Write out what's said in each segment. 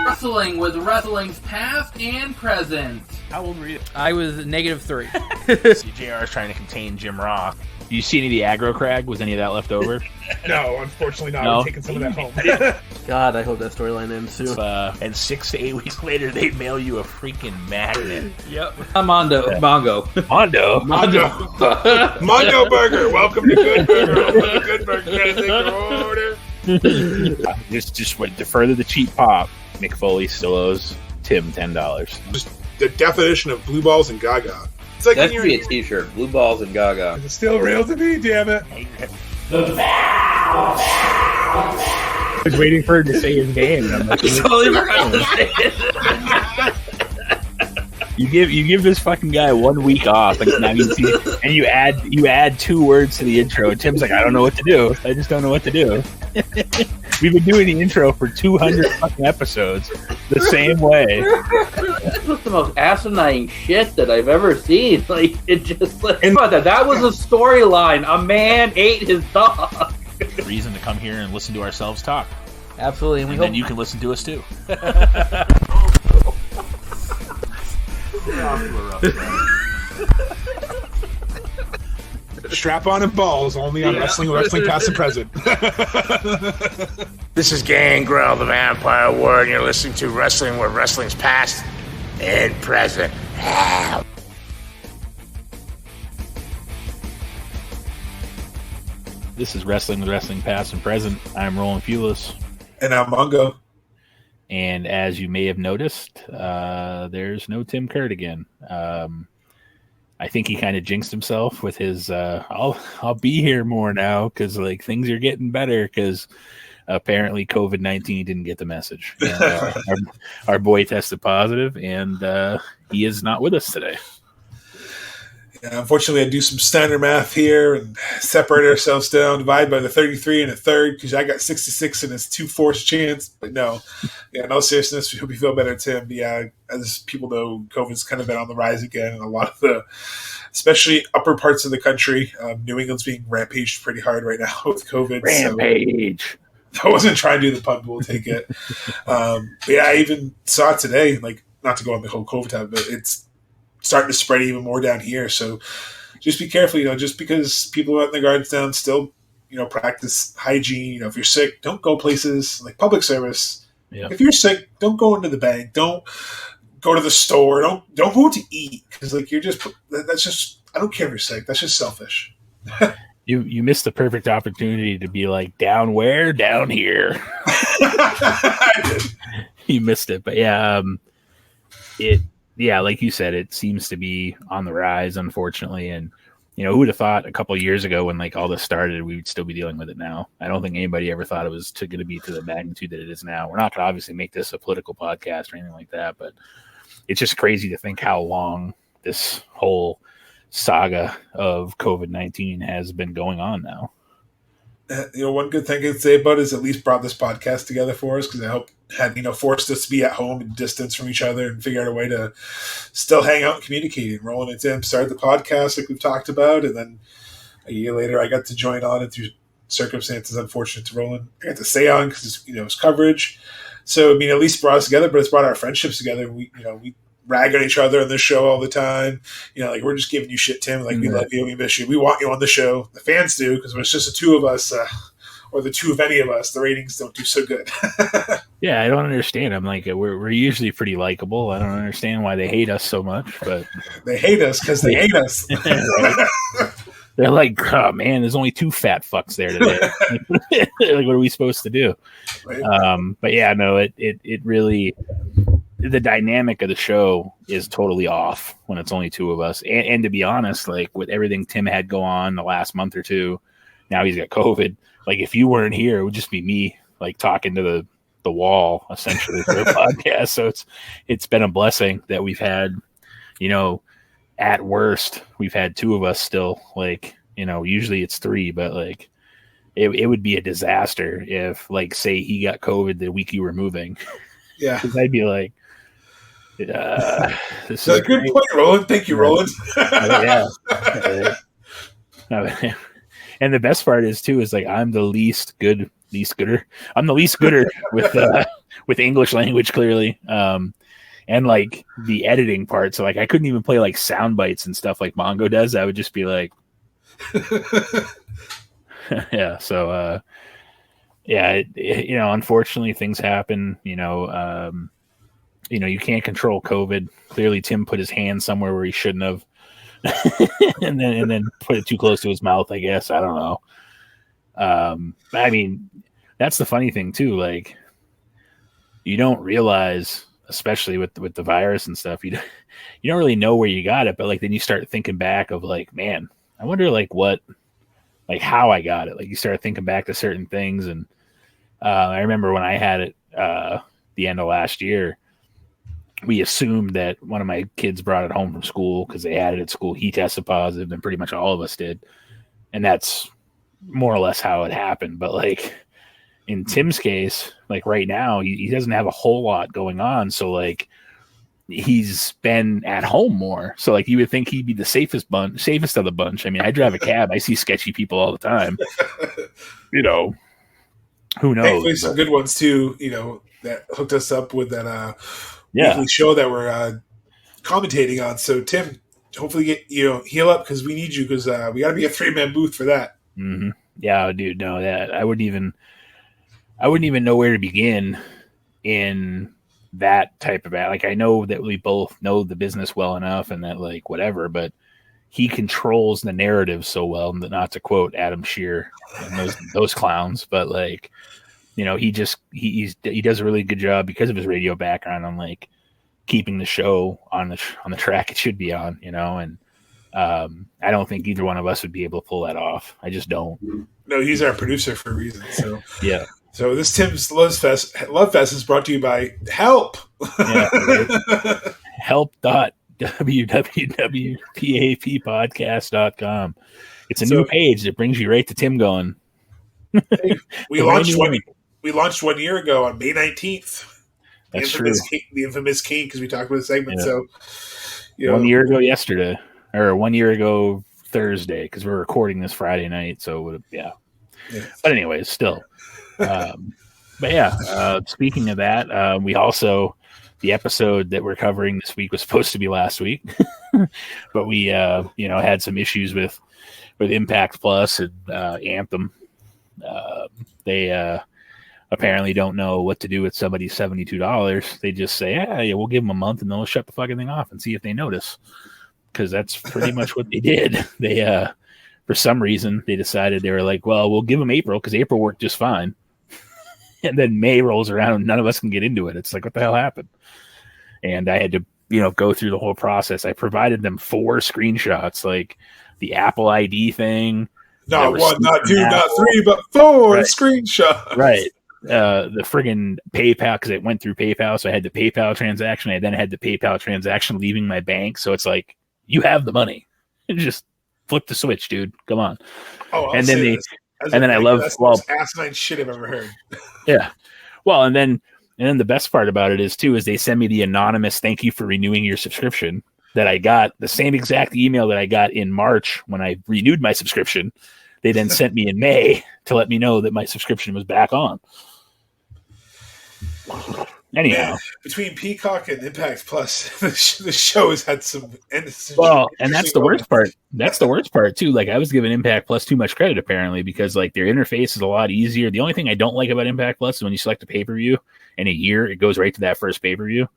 Wrestling with wrestling's past and present. How old were you? I was -3. JR is trying to contain Jim Ross. Do you see any of the aggro crag? Was any of that left over? No, unfortunately not. No? I'm taking some of that home. God, I hope that storyline ends soon. And 6 to 8 weeks later, they mail you a freaking magnet. Yep. Mongo. Mondo. Mondo Burger. Welcome to Good Burger. Welcome to Good Burger. Can I take your order? just went to further the cheap pop. Mick Foley still owes Tim $10. Just the definition of blue balls and gaga. It's like That should be a t-shirt. Blue balls and gaga. It's still real to me, damn it. I was waiting for her to say his name. And I'm like, You give this fucking guy 1 week off, and now you add 2 words to the intro. Tim's like, I don't know what to do. I just don't know what to do. We've been doing the intro for 200 fucking episodes the same way. This was the most asinine shit that I've ever seen. Like, it just that was a storyline. A man ate his dog. Reason to come here and listen to ourselves talk. Absolutely. And then you can listen to us too. Strap on and balls only on wrestling past and present. This is Gangrel, the Vampire Warrior, and you're listening to Wrestling where wrestling's past and present. This is Wrestling with Wrestling Past and Present. I'm Roland Fulis. And I'm Mongo. And as you may have noticed, there's no Tim Kurt again. I think he kind of jinxed himself with his I'll be here more now because like things are getting better because apparently COVID-19 didn't get the message. And, our boy tested positive, and he is not with us today. Yeah, unfortunately, I do some standard math here and separate ourselves down, divide by the 33 and a third because I got 66 and it's 2/4 chance. But no, no seriousness. We hope you feel better, Tim. But yeah, as people know, COVID's kind of been on the rise again, and a lot of the, especially upper parts of the country, New England's being rampaged pretty hard right now with COVID. Rampage. So I wasn't trying to do the pun, but we'll take it. But yeah, I even saw it today. Like, not to go on the whole COVID time, but it's starting to spread even more down here. So just be careful, just because people out in the gardens down still, practice hygiene. If you're sick, don't go places like public service. Yeah. If you're sick, don't go into the bank. Don't go to the store. Don't go to eat. Because that's just, I don't care if you're sick. That's just selfish. You missed the perfect opportunity to be like, down where? Down here. I did. You missed it. But yeah, like you said, it seems to be on the rise, unfortunately. And, who would have thought a couple of years ago when like all this started, we would still be dealing with it now. I don't think anybody ever thought it was going to be to the magnitude that it is now. We're not going to obviously make this a political podcast or anything like that, but it's just crazy to think how long this whole saga of COVID-19 has been going on now. One good thing I can say about it is at least brought this podcast together for us because I hope had forced us to be at home and distance from each other and figure out a way to still hang out and communicate. And Roland and Tim started the podcast like we've talked about, and then a year later I got to join on, and through circumstances unfortunate to Roland, I got to stay on because it's coverage. So at least brought us together, but it's brought our friendships together. We rag on each other on this show all the time. We're just giving you shit, Tim. Like, we love you, we miss you, we want you on the show. The fans do, because when it's just the two of us, or the two of any of us, the ratings don't do so good. Yeah, I don't understand. I'm like, we're usually pretty likable. I don't understand why they hate us so much, but they hate us because they hate us. They're like, oh man, there's only 2 fat fucks there today. Like, what are we supposed to do? Right. But yeah, no, it really, the dynamic of the show is totally off when it's only 2 of us. And to be honest, like with everything Tim had go on the last month or 2, now he's got COVID. Like if you weren't here, it would just be me like talking to the wall essentially for the podcast. So it's been a blessing that we've had, at worst, we've had 2 of us still. Like, usually it's 3, but like it would be a disaster if like, say he got COVID the week you were moving. Yeah. Because I'd be like, this is a good point, Roland. Thank you, Roland. Yeah. And the best part is too, is like, I'm the least gooder. I'm the least gooder with with English language clearly. And like the editing part. So like I couldn't even play like sound bites and stuff like Mongo does. I would just be like, yeah. So, unfortunately things happen, you can't control COVID. Clearly Tim put his hand somewhere where he shouldn't have. and then put it too close to his mouth, I guess. I don't know. I mean, that's the funny thing too. Like, you don't realize, especially with the virus and stuff, you don't really know where you got it. But like, then you start thinking back of like, man, I wonder how I got it. Like, you start thinking back to certain things, and I remember when I had it the end of last year. We assumed that one of my kids brought it home from school because they had it at school. He tested positive, and pretty much all of us did. And that's more or less how it happened. But like in Tim's case, like right now, he doesn't have a whole lot going on. So like he's been at home more. So like you would think he'd be the safest of the bunch. I mean, I drive a cab. I see sketchy people all the time. Who knows? Thankfully, some good ones too, that hooked us up with that weekly show that we're commentating on. So Tim, hopefully get heal up, because we need you, because we got to be a 3-man booth for that. Mm-hmm. Yeah, dude, no, that I wouldn't even know where to begin in that type of like, I know that we both know the business well enough and that like whatever, but he controls the narrative so well, not to quote Adam Shear and those clowns, but like, he does a really good job because of his radio background on like keeping the show on the track it should be on, and I don't think either one of us would be able to pull that off. I just don't. No, he's our producer for a reason. So yeah. So this Tim's Love Fest is brought to you by Help. Yeah, right. Help.www.pappodcast.com. It's a new page that brings you right to Tim going. We launched 1 year ago on May 19th. That's true. The infamous Kane, because we talked about the segment. Yeah. So 1 year ago yesterday, or 1 year ago Thursday, because we're recording this Friday night. So yeah. But anyways, still. But yeah, speaking of that, we also, the episode that we're covering this week was supposed to be last week, but we had some issues with Impact Plus and Anthem. They apparently don't know what to do with somebody's $72. They just say, yeah, we'll give them a month and they'll shut the fucking thing off and see if they notice, because that's pretty much what they did. They for some reason they decided, they were like, well, we'll give them April because April worked just fine. And then May rolls around and none of us can get into it. It's like, what the hell happened? And I had to, go through the whole process. I provided them 4 screenshots, like the Apple ID thing. Not 1, not 2, not 3, but 4 screenshots. Right. The friggin' PayPal, because it went through PayPal. So I had the PayPal transaction. I then had the PayPal transaction leaving my bank. So it's like, you have the money. Just flip the switch, dude. Come on. Oh, and then I love, that's the most asinine shit I've ever heard. Yeah. Well, and then the best part about it is they send me the anonymous thank you for renewing your subscription that I got, the same exact email that I got in March when I renewed my subscription. They then sent me in May to let me know that my subscription was back on. Anyhow, man, between Peacock and Impact Plus, the show has had some. And that's the worst part. That's the worst part too. Like, I was giving Impact Plus too much credit apparently, because like their interface is a lot easier. The only thing I don't like about Impact Plus is when you select a pay-per-view in a year, it goes right to that first pay-per-view.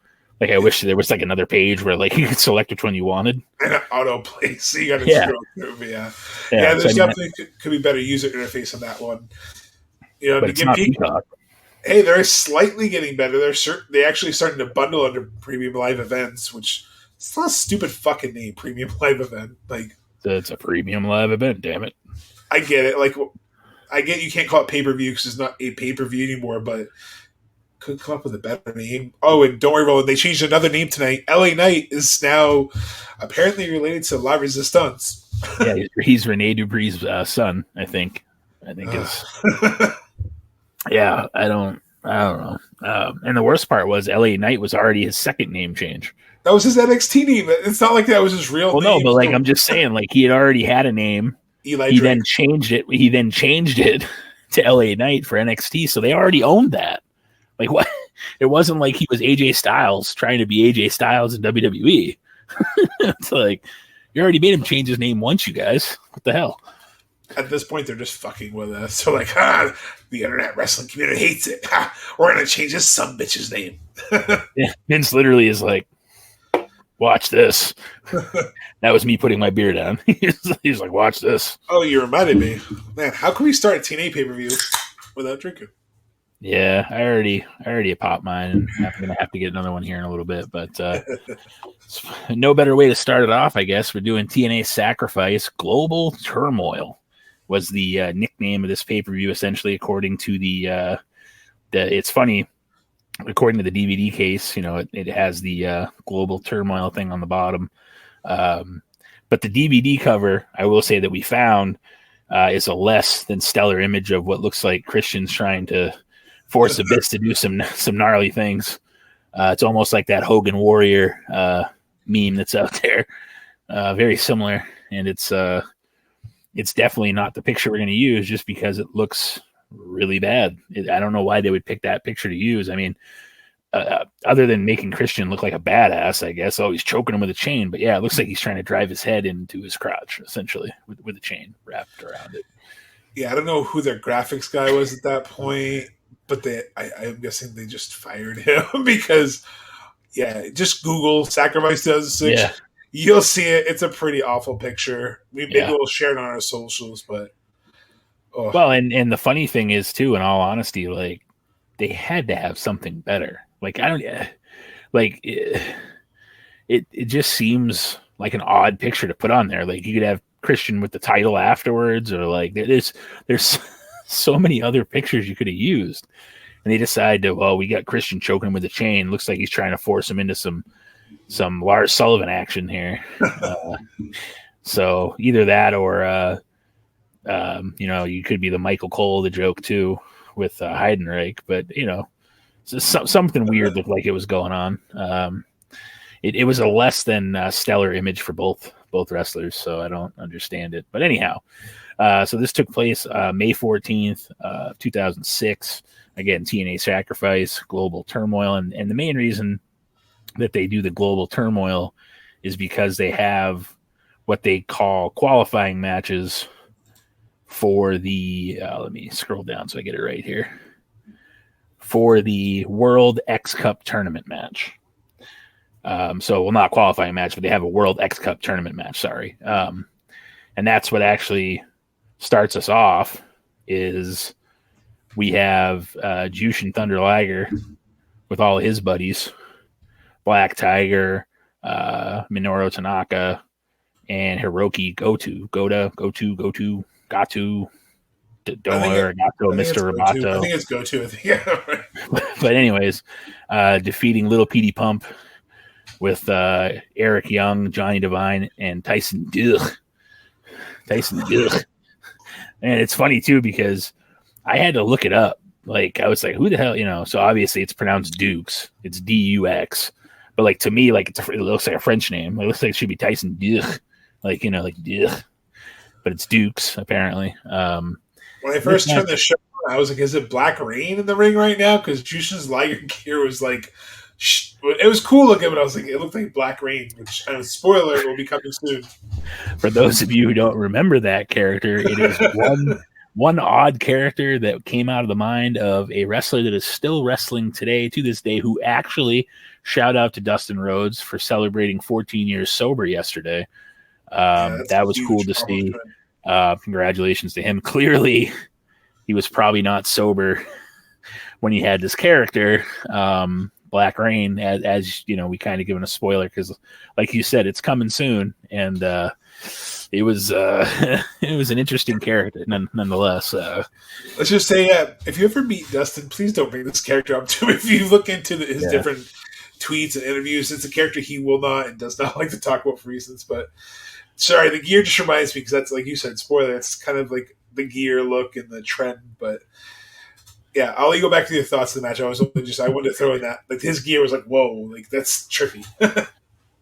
Like, I wish there was like another page where like you could select which one you wanted. And an autoplay, so you got to scroll through. Yeah, there's definitely could be better user interface on that one. But it's not Peacock. Hey, they're slightly getting better. They actually starting to bundle under Premium Live Events, which is not a stupid fucking name, Premium Live Event. Like, it's a Premium Live Event, damn it. I get it. Like, I get you can't call it pay-per-view because it's not a pay-per-view anymore, but could come up with a better name. Oh, and don't worry, Roland, they changed another name tonight. LA Knight is now apparently related to La Resistance. Yeah, he's Rene Dupree's son, I think. Is... Yeah, I don't know. And the worst part was LA Knight was already his second name change. That was his NXT name. It's not like that was his real name. Well, no, but like I'm just saying, like he had already had a name. He then changed it. He then changed it to LA Knight for NXT, so they already owned that. Like what? it wasn't like he was AJ Styles trying to be AJ Styles in WWE. It's like, you already made him change his name once, you guys. What the hell? At this point, they're just fucking with us. So like, the internet wrestling community hates it. We're gonna change this sumbitch's name. Yeah, Vince literally is like, watch this. That was me putting my beer down. He's like, watch this. Oh, you reminded me, man. How can we start a TNA pay-per-view without drinking? Yeah, I already popped mine, and I'm gonna have to get another one here in a little bit. But no better way to start it off, I guess. We're doing TNA Sacrifice. Global Turmoil was the nickname of this pay-per-view, essentially, according to the it's funny. According to the DVD case, it has the Global Turmoil thing on the bottom. But the DVD cover, I will say that we found, is a less than stellar image of what looks like Christian's trying to force Abyss to do some gnarly things. It's almost like that Hogan Warrior meme that's out there. Very similar, and it's definitely not the picture we're going to use just because it looks really bad. I don't know why they would pick that picture to use. I mean, other than making Christian look like a badass, I guess. Oh, he's choking him with a chain, but yeah, it looks like he's trying to drive his head into his crotch, essentially, with a chain wrapped around it. Yeah, I don't know who their graphics guy was at that point, but I'm guessing they just fired him because, yeah, just Google Sacrifice 2006. Yeah. You'll see it. It's a pretty awful picture. Maybe we'll share it on our socials, but well, and the funny thing is too, in all honesty, like they had to have something better. Like it just seems like an odd picture to put on there. Like you could have Christian with the title afterwards, or like there's so many other pictures you could have used, and they decide to, well, we got Christian choking him with a chain. Looks like he's trying to force him into some Lars Sullivan action here. So either that or you could be the Michael Cole of the joke too with Heidenreich, but something weird looked like it was going on. It was a less than stellar image for both wrestlers, so I don't understand it. But anyhow, so this took place May 14th, 2006. Again, TNA Sacrifice, Global Turmoil, and the main reason that they do the Global Turmoil is because they have what they call qualifying matches for the let me scroll down so I get it right here, for the World X Cup tournament match. So not qualifying match, but they have a World X Cup tournament match, sorry. And that's what actually starts us off is we have Jushin Thunder Liger with all his buddies, Black Tiger, Minoru Tanaka, and Hiroki Goto, Mr. Roboto. I think it's Goto. Yeah, right. But anyways, defeating Little Petey Pump with Eric Young, Johnny Devine, and Tyson Dugh. And it's funny too because I had to look it up. Like I was like, who the hell, So obviously it's pronounced Dukes. It's Dux. But like to me, like it looks like a French name. It looks like it should be Tyson Dugh. Like Dugh. But it's Dukes, apparently. When I first turned the show on, I was like, is it Black Rain in the ring right now? Because Jushin's Liger gear was like, it was cool looking, but I was like, it looked like Black Rain, which, spoiler, will be coming soon. For those of you who don't remember that character, it is one odd character that came out of the mind of a wrestler that is still wrestling today, to this day, who actually, shout out to Dustin Rhodes for celebrating 14 years sober yesterday. That was cool to see. Congratulations to him. Clearly, he was probably not sober when he had this character, Black Rain, as we kind of given a spoiler because, like you said, it's coming soon, and it was an interesting character nonetheless. Let's just say, if you ever meet Dustin, please don't bring this character up to him. If you look into his different tweets and interviews, it's a character he will not and does not like to talk about for reasons. But sorry, the gear just reminds me because that's, like you said, spoiler. It's kind of like the gear look and the trend, but. Yeah, I'll let you go back to your thoughts of the match. I wanted to throw in that. Like his gear was like, whoa, like that's trippy.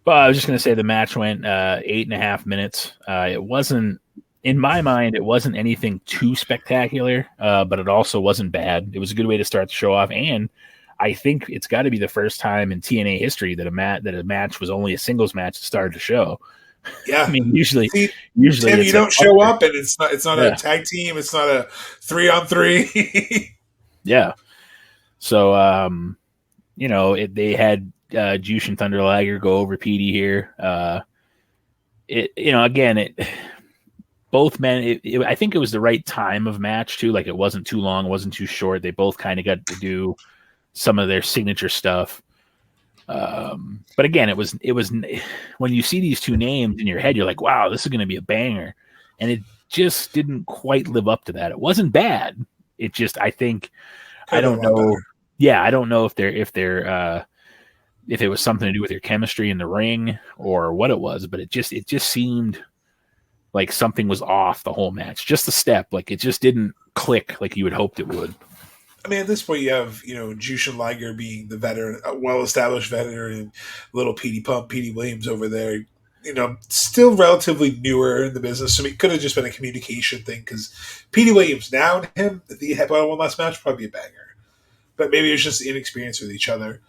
Well, I was just going to say the match went 8.5 minutes. It wasn't, in my mind, it wasn't anything too spectacular, but it also wasn't bad. It was a good way to start the show off, and I think it's got to be the first time in TNA history that a match was only a singles match to start the show. Yeah, I mean, usually Tim, it's you don't show up, and it's not a tag team. It's not a 3-on-3. Yeah. So, they had Jushin Thunder Liger go over Petey here. Both men. I think it was the right time of match too. Like, it wasn't too long, it wasn't too short. They both kind of got to do some of their signature stuff. But again, it was when you see these two names in your head, you're like, wow, this is going to be a banger, and it just didn't quite live up to that. It wasn't bad. It just, I think, I don't know. Better. Yeah, I don't know if it was something to do with your chemistry in the ring or what it was, but it just seemed like something was off the whole match. Just a step, like it just didn't click like you had hoped it would. I mean, at this point, you have, Jushin Liger being the veteran, a well-established veteran, and little Petey Williams over there, still relatively newer in the business. So it could have just been a communication thing, because Petey Williams, now and him, if he had one last match, probably be a banger. But maybe it was just inexperience with each other.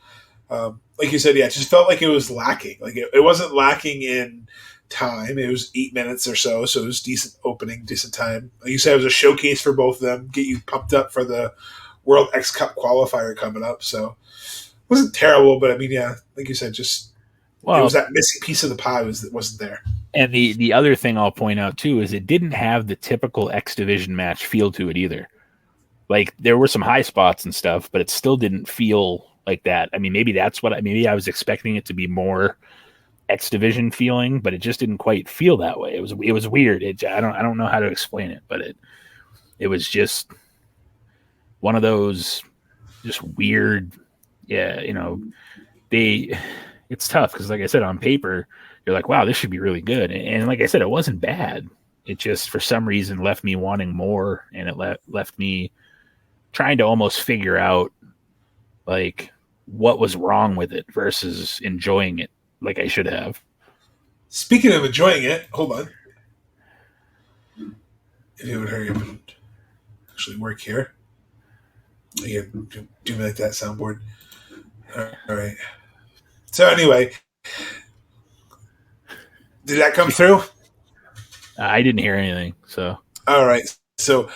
Like you said, yeah, it just felt like it was lacking. Like it wasn't lacking in time. It was 8 minutes or so it was decent opening, decent time. Like you said, it was a showcase for both of them, get you pumped up for the World X Cup qualifier coming up. So it wasn't terrible, but I mean, yeah, like you said, just it was that missing piece of the pie that wasn't there. And the other thing I'll point out too is it didn't have the typical X Division match feel to it either. Like, there were some high spots and stuff, but it still didn't feel like that. I mean, maybe I was expecting it to be more X Division feeling, but it just didn't quite feel that way. It was weird. I don't know how to explain it, but it was just one of those just weird. Yeah, it's tough because, like I said, on paper you're like, wow, this should be really good, and like I said, it wasn't bad. It just, for some reason, left me wanting more, and it left me trying to almost figure out like what was wrong with it versus enjoying it like I should have. Speaking of enjoying it, hold on. If you would hurry up and actually work here. You do me like that soundboard. All right. So anyway, did that come through? I didn't hear anything. So all right. So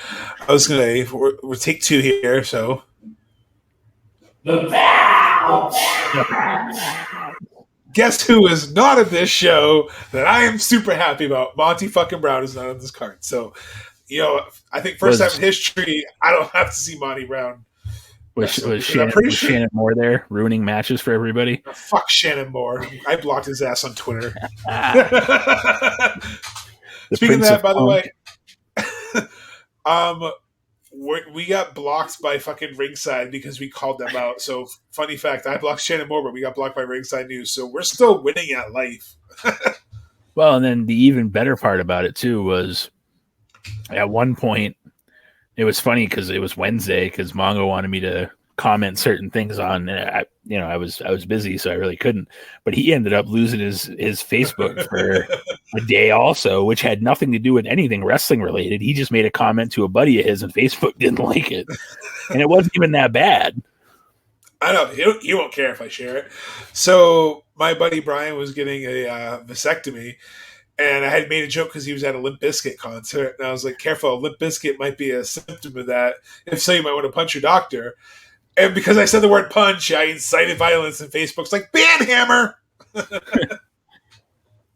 I was going to say, we'll take 2 here. So guess who is not at this show that I am super happy about? Monty fucking Brown is not on this card. So, I think first time in history, I don't have to see Monty Brown. Was Shannon Moore there ruining matches for everybody? Oh, fuck Shannon Moore. I blocked his ass on Twitter. Speaking of that, by the way, we got blocked by fucking Ringside because we called them out. So, funny fact, I blocked Shannon Moore, but we got blocked by Ringside News. So we're still winning at life. Well, and then the even better part about it too was at one point it was funny because it was Wednesday because Mongo wanted me to comment certain things on, and I was busy, so I really couldn't. But he ended up losing his Facebook for a day also, which had nothing to do with anything wrestling related. He just made a comment to a buddy of his, and Facebook didn't like it, and it wasn't even that bad. I know he won't care if I share it. So my buddy Brian was getting a vasectomy, and I had made a joke because he was at a Limp Bizkit concert, and I was like, "Careful, Limp Bizkit might be a symptom of that. If so, you might want to punch your doctor." And because I said the word punch, I incited violence, and Facebook's like, "Ban Hammer."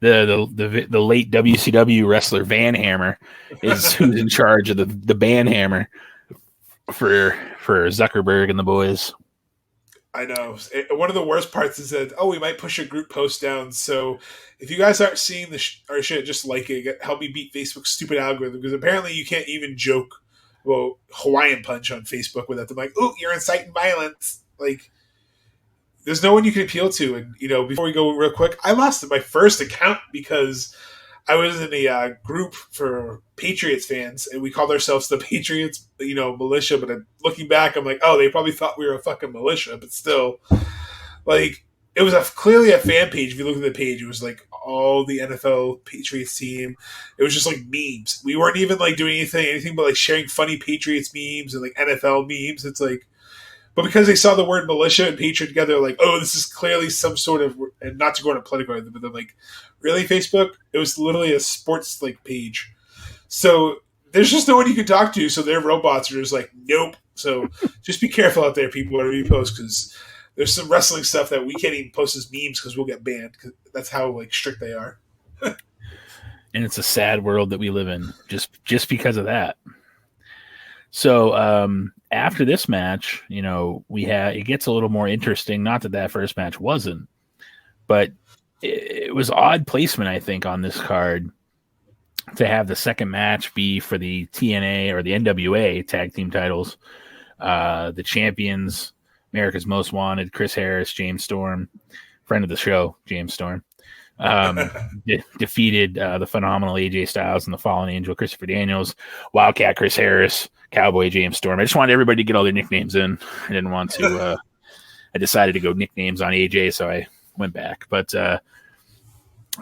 The late WCW wrestler Van Hammer is who's in charge of the ban hammer for Zuckerberg and the boys. I know. One of the worst parts is that, we might push a group post down. So if you guys aren't seeing our shit, just like it. Help me beat Facebook's stupid algorithm, because apparently you can't even joke about Hawaiian Punch on Facebook without them like, "Ooh, you're inciting violence." Like, there's no one you can appeal to. And, before we go real quick, I lost my first account because I was in a group for Patriots fans, and we called ourselves the Patriots, militia. But looking back, I'm like, oh, they probably thought we were a fucking militia. But still, like, it was clearly a fan page. If you look at the page, it was like all the NFL Patriots team. It was just like memes. We weren't even like doing anything but like sharing funny Patriots memes and like NFL memes. It's like, But because they saw the word militia and patriot together, like, oh, this is clearly some sort of, and not to go on a political, but they're like, really, Facebook? It was literally a sports like page. So there's just no one you can talk to. So their robots are just like, nope. So just be careful out there, people, whatever you post, because there's some wrestling stuff that we can't even post as memes because we'll get banned. Cause that's how like strict they are. And it's a sad world that we live in just because of that. So after this match, it gets a little more interesting. Not that first match wasn't, but it was odd placement, I think, on this card to have the second match be for the TNA or the NWA tag team titles. The champions, America's Most Wanted, Chris Harris, James Storm, friend of the show, James Storm, defeated the phenomenal AJ Styles and the Fallen Angel, Christopher Daniels, Wildcat Chris Harris, Cowboy James Storm. I just wanted everybody to get all their nicknames in. I didn't want to. I decided to go nicknames on AJ, so I went back. But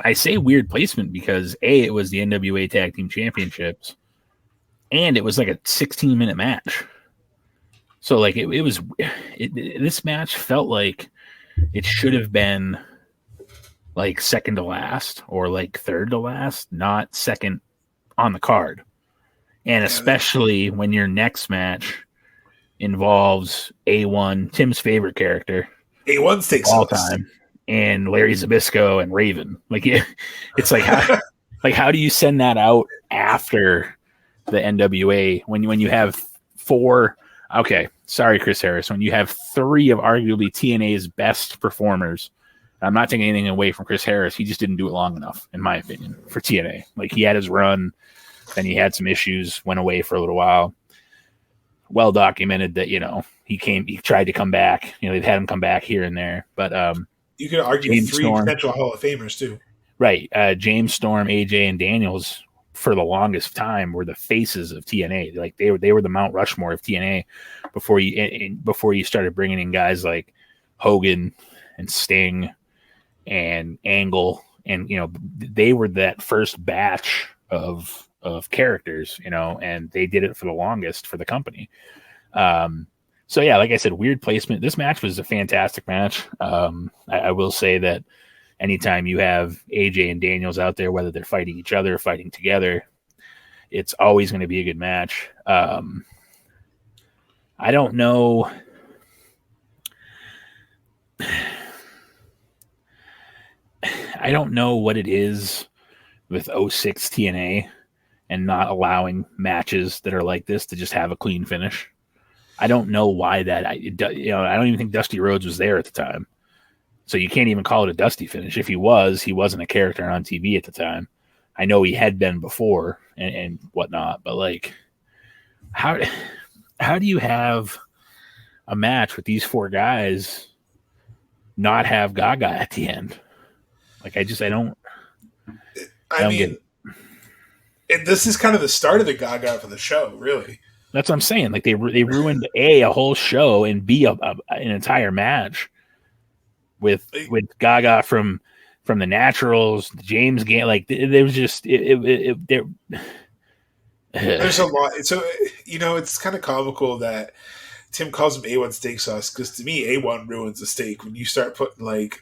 I say weird placement because it was the NWA Tag Team Championships, and it was like a 16-minute match. So like this match felt like it should have been like second to last or like third to last, not second on the card. And especially when your next match involves A1, Tim's favorite character, A1 stakes all time, and Larry Zbyszko and Raven. Like it's like how do you send that out after the NWA when you have four? Okay, sorry, Chris Harris. When you have three of arguably TNA's best performers, I'm not taking anything away from Chris Harris. He just didn't do it long enough, in my opinion, for TNA. Like, he had his run, then he had some issues, went away for a little while. Well documented that, he tried to come back. They've had him come back here and there. But you could argue James three Storm, potential Hall of Famers, too. Right. James Storm, AJ, and Daniels, for the longest time, were the faces of TNA. Like, they were the Mount Rushmore of TNA before you started bringing in guys like Hogan and Sting and Angle, and they were that first batch of characters, and they did it for the longest for the company. So yeah, like I said, weird placement. This match was a fantastic match. I will say that anytime you have AJ and Daniels out there, whether they're fighting each other or fighting together, it's always going to be a good match. I don't know. I don't know what it is with 06 TNA and not allowing matches that are like this to just have a clean finish. I don't know why that. I don't even think Dusty Rhodes was there at the time, so you can't even call it a Dusty finish. If he wasn't a character on TV at the time. I know he had been before and whatnot, but like, how do you have a match with these four guys not have Gaga at the end? Like, I don't get it. This is kind of the start of the Gaga for the show, really. That's what I'm saying. Like, they ruined a whole show and B an entire match with Gaga from the Naturals, James Gann. Like, there was just there's a lot. So it's kind of comical that Tim calls him A1 steak sauce, because to me A1 ruins the steak when you start putting like.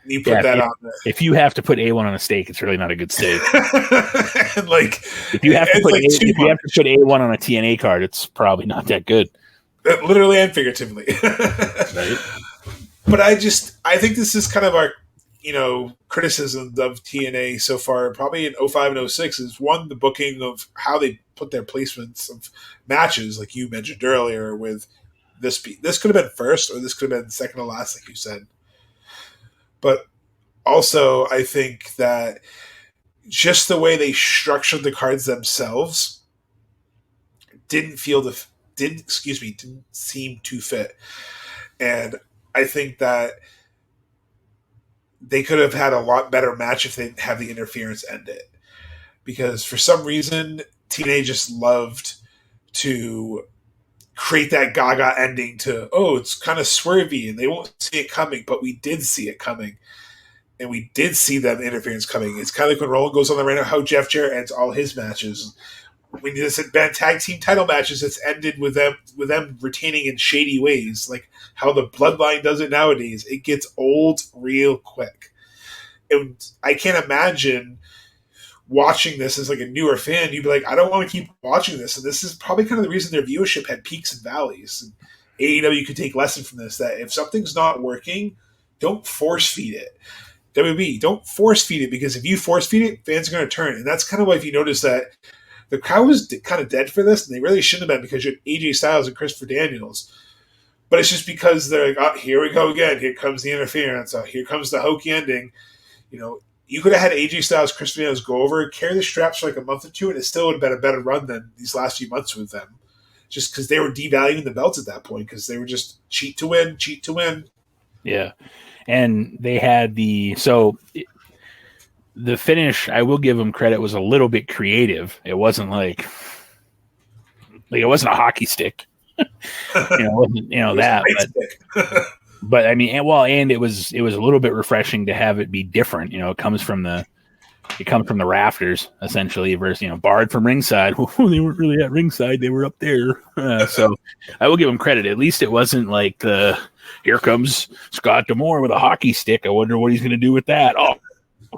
You put that on there. If you have to put A1 on a steak, it's really not a good steak. And like, if you have to put A1 on a TNA card, it's probably not that good. Literally and figuratively. Right. But I think this is kind of our, criticism of TNA so far, probably in 05 and 06, is one, the booking of how they put their placements of matches, like you mentioned earlier, with this could have been first, or this could have been second to last, like you said. But also, I think that just the way they structured the cards themselves didn't seem to fit. And I think that they could have had a lot better match if they didn't have the interference end it. Because for some reason, TNA just loved to create that Gaga ending to, it's kind of swervy and they won't see it coming, but we did see it coming. And we did see that interference coming. It's kind of like when Roland goes on the rant of how Jeff Jarrett ends all his matches. when you said bad tag team title matches, it's ended with them retaining in shady ways, like how the Bloodline does it nowadays. It gets old real quick. And I can't imagine watching this as like a newer fan. You'd be like, I don't want to keep watching this. And this is probably kind of the reason their viewership had peaks and valleys. And AEW could take lesson from this, that if something's not working, don't force feed it. WB, don't force feed it, because if you force feed it, fans are going to turn. And that's kind of why, if you notice that the crowd was kind of dead for this, and they really shouldn't have been, because you had AJ Styles and Christopher Daniels. But it's just because they're like, oh, here we go again. Here comes the interference. Oh, here comes the hokey ending. You know, you could have had AJ Styles, Christopher Daniels go over, carry the straps for like a month or two, and it still would have been a better run than these last few months with them. Just because they were devaluing the belts at that point, because they were just cheat to win. Yeah. And they had the finish, I will give them credit, was a little bit creative. It wasn't like it wasn't a hockey stick. But I mean, and it was a little bit refreshing to have it be different. You know, it comes from the rafters essentially versus, barred from ringside. Well, they weren't really at ringside; they were up there. So I will give them credit. At least it wasn't like here comes Scott D'Amore with a hockey stick. I wonder what he's going to do with that.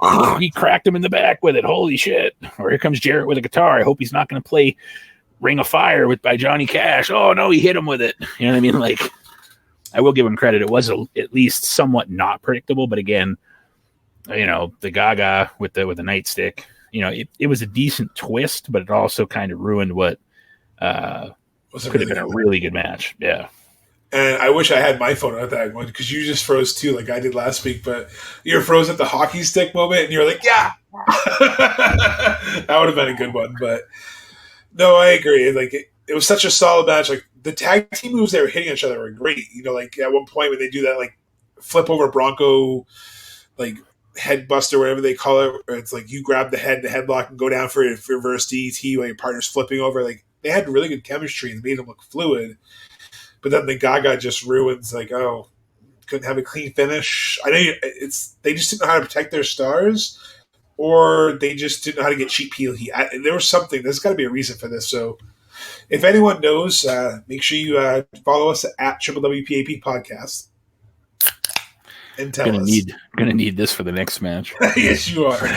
Oh, he cracked him in the back with it. Holy shit! Or here comes Jarrett with a guitar. I hope he's not going to play Ring of Fire by Johnny Cash. Oh no, he hit him with it. You know what I mean? Like, I will give him credit. It was at least somewhat not predictable, but again, the Gaga with the nightstick, it was a decent twist, but it also kind of ruined what could have been a really good match. Yeah. And I wish I had my phone at that one, because you just froze too, like I did last week. But you froze at the hockey stick moment, and you're like, "Yeah, that would have been a good one." But no, I agree. Like it was such a solid match. Like the tag team moves they were hitting each other were great. Like at one point when they do that, like flip over Bronco, like head buster, whatever they call it, where it's like you grab the headlock and go down for a reverse DDT while your partner's flipping over. Like they had really good chemistry and made them look fluid. But then the Gaga just ruins, like, oh, couldn't have a clean finish. I know they just didn't know how to protect their stars, or they just didn't know how to get cheap heel heat. There was something. There's got to be a reason for this. So if anyone knows, make sure you follow us at WWPAP Podcast and tell us. Gonna need this for the next match. Yes, you are.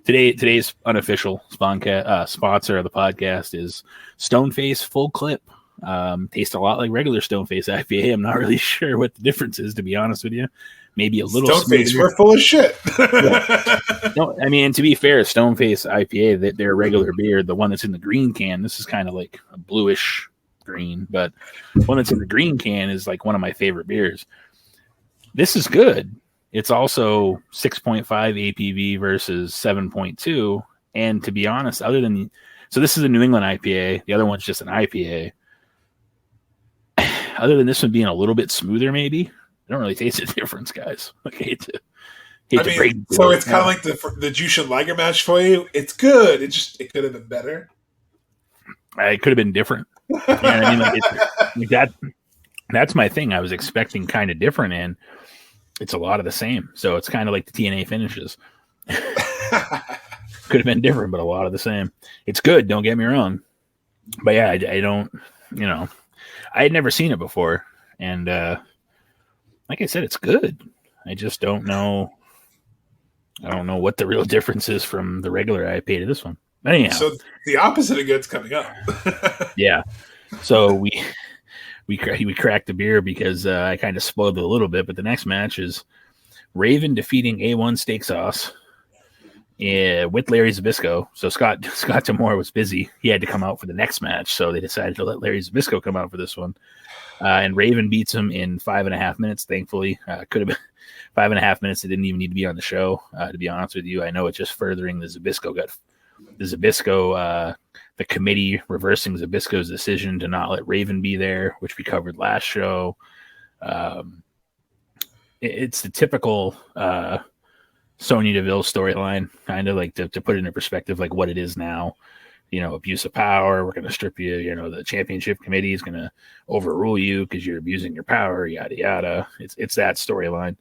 Today's unofficial sponsor of the podcast is Stoneface Full Clip. Tastes a lot like regular Stoneface IPA. I'm not really sure what the difference is, to be honest with you. Maybe a little Stoneface, we're full of shit. Yeah. No, I mean, to be fair, Stoneface IPA, their regular beer, the one that's in the green can, this is kind of like a bluish green, but the one that's in the green can is like one of my favorite beers. This is good. It's also 6.5 APV versus 7.2. And to be honest, so this is a New England IPA. The other one's just an IPA. Other than this one being a little bit smoother, maybe, I don't really taste the difference, guys. I hate to break. So it's kind of like the Jushin Liger match for you. It's good. It could have been better. It could have been different. I mean, that's my thing. I was expecting kind of different, and it's a lot of the same. So it's kind of like the TNA finishes. Could have been different, but a lot of the same. It's good. Don't get me wrong. But yeah, I don't. I had never seen it before, and like I said, it's good. I just don't know. I don't know what the real difference is from the regular IPA to this one. But anyhow, so the opposite of good's coming up. Yeah. So we cracked the beer because I kind of spoiled it a little bit. But the next match is Raven defeating A1 Steak Sauce. Yeah, with Larry Zbyszko. So Scott D'Amore was busy. He had to come out for the next match, so they decided to let Larry Zbyszko come out for this one. And Raven beats him in 5.5 minutes, thankfully. Could have been 5.5 minutes. It didn't even need to be on the show, to be honest with you. I know it's just furthering the Zbyszko the committee reversing Zbyszko's decision to not let Raven be there, which we covered last show. It's the typical Sonya Deville storyline, kind of like to put it into perspective, like what it is now. Abuse of power. We're going to strip you. The championship committee is going to overrule you because you're abusing your power. Yada yada. It's that storyline.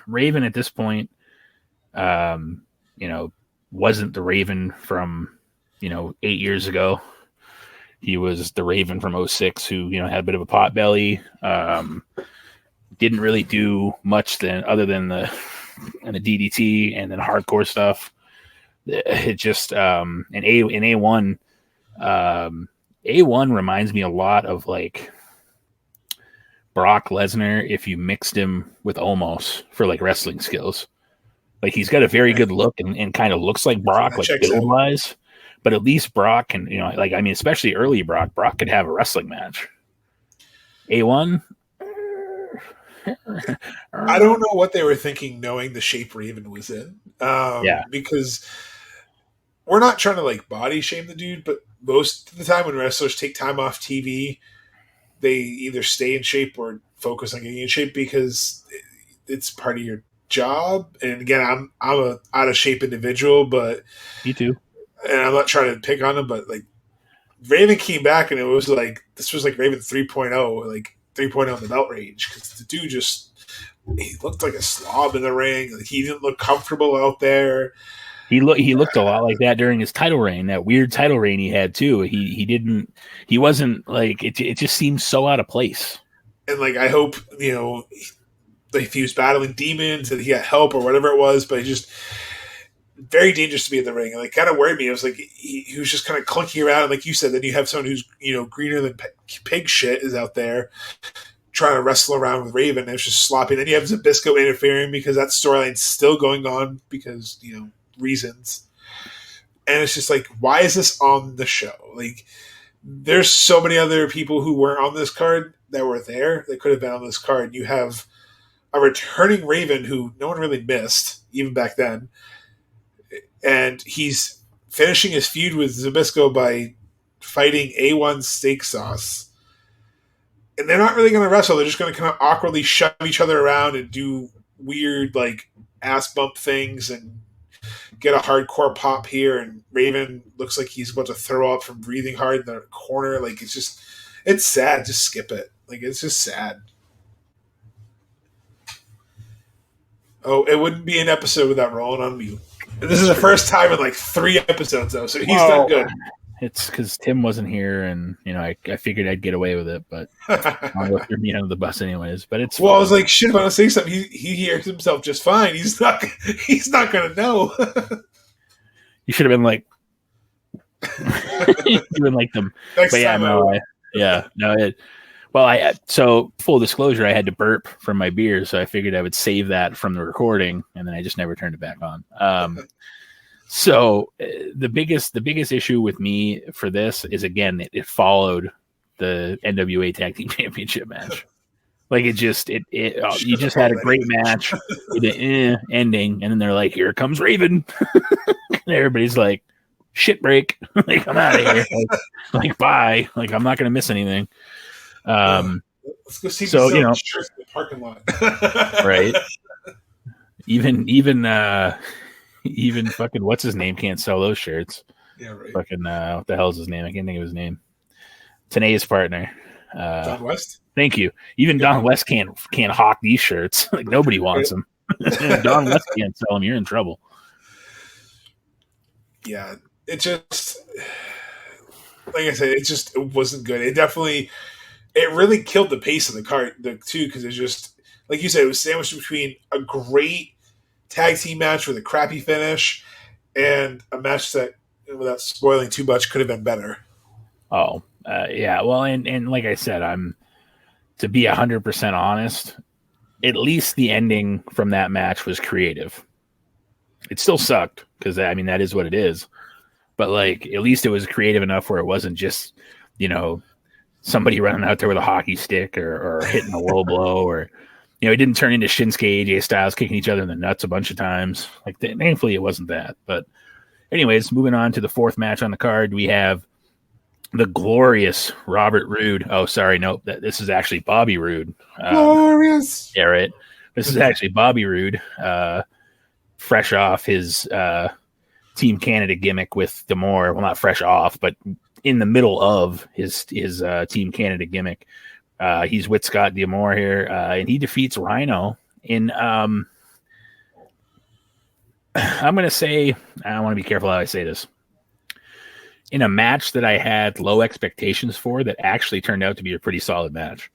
Raven at this point, wasn't the Raven from 8 years ago. He was the Raven from 06 who had a bit of a pot belly. Didn't really do much other than the DDT and then hardcore stuff. It just in A1 A1 reminds me a lot of like Brock Lesnar if you mixed him with Omos for like wrestling skills. Like he's got a very good look and kind of looks like Brock, like build wise. But at least Brock can, especially early Brock could have a wrestling match. A1. I don't know what they were thinking knowing the shape Raven was in. Because we're not trying to like body shame the dude, but most of the time when wrestlers take time off TV, they either stay in shape or focus on getting in shape because it's part of your job. And again, I'm a out of shape individual, but me too. And I'm not trying to pick on him, but like Raven came back and it was like this was like Raven 3.0, like 3.0 in the belt range because the dude he looked like a slob in the ring. Like he didn't look comfortable out there. He looked a lot like that during his title reign, that weird title reign he had too. He wasn't like it just seemed so out of place. And like I hope, if he was battling demons and he got help or whatever it was, but he just very dangerous to be in the ring. And like kind of worried me. I was like he was just kind of clunking around, and like you said, then you have someone who's greener than pig shit is out there trying to wrestle around with Raven, and it's just sloppy. And then you have Zbyszko interfering because that storyline's still going on because reasons. And it's just like, why is this on the show? Like there's so many other people who weren't on this card that were there that could have been on this card. You have a returning Raven who no one really missed even back then, and he's finishing his feud with Zbyszko by fighting A1 Steak Sauce. And they're not really going to wrestle. They're just going to kind of awkwardly shove each other around and do weird like ass bump things and get a hardcore pop here. And Raven looks like he's about to throw up from breathing hard in the corner. Like it's sad. Just skip it. Like it's just sad. Oh, it wouldn't be an episode without Roland on mute. And this is the first time in like 3 episodes though, so he's done good. It's because Tim wasn't here, and I figured I'd get away with it, but I'll go through me under the bus anyways. But it's well, I was like, shit, if I want to say something, he hears himself just fine. He's not gonna know. You should have been like, even like them. Next but yeah, time so full disclosure, I had to burp from my beer, so I figured I would save that from the recording, and then I just never turned it back on. So the biggest issue with me for this is, again, it followed the NWA Tag Team Championship match. Like you just had a great match with an ending, and then they're like, "Here comes Raven," and everybody's like, "Shit break!" Like I'm out of here. Like bye. Like I'm not gonna miss anything. Let's go see shirts in the parking lot. Right. Even fucking what's his name can't sell those shirts. Yeah, right. Fucking what the hell's his name? I can't think of his name. TNA's partner. Don West. Thank you. Even Don West can't hawk these shirts. Like nobody wants them. Don West can't sell them. You're in trouble. Yeah, it just like I said, it wasn't good. It really killed the pace of the card too, because it's just like you said, it was sandwiched between a great tag team match with a crappy finish and a match that, without spoiling too much, could have been better. Oh, yeah. Well, and like I said, to be 100% honest, at least the ending from that match was creative. It still sucked because that is what it is. But like, at least it was creative enough where it wasn't just, somebody running out there with a hockey stick or hitting a low blow, or it didn't turn into Shinsuke AJ Styles kicking each other in the nuts a bunch of times. Like, thankfully, it wasn't that. But anyways, moving on to the fourth match on the card, we have the glorious Robert Roode. Oh, sorry, nope. This is actually Bobby Roode. Glorious. Yeah, right. This is actually Bobby Roode, fresh off his Team Canada gimmick with D'Amore. Well, not fresh off, but in the middle of his Team Canada gimmick. He's with Scott D'Amore here, and he defeats Rhino in I'm going to say, I want to be careful how I say this. In a match that I had low expectations for, that actually turned out to be a pretty solid match.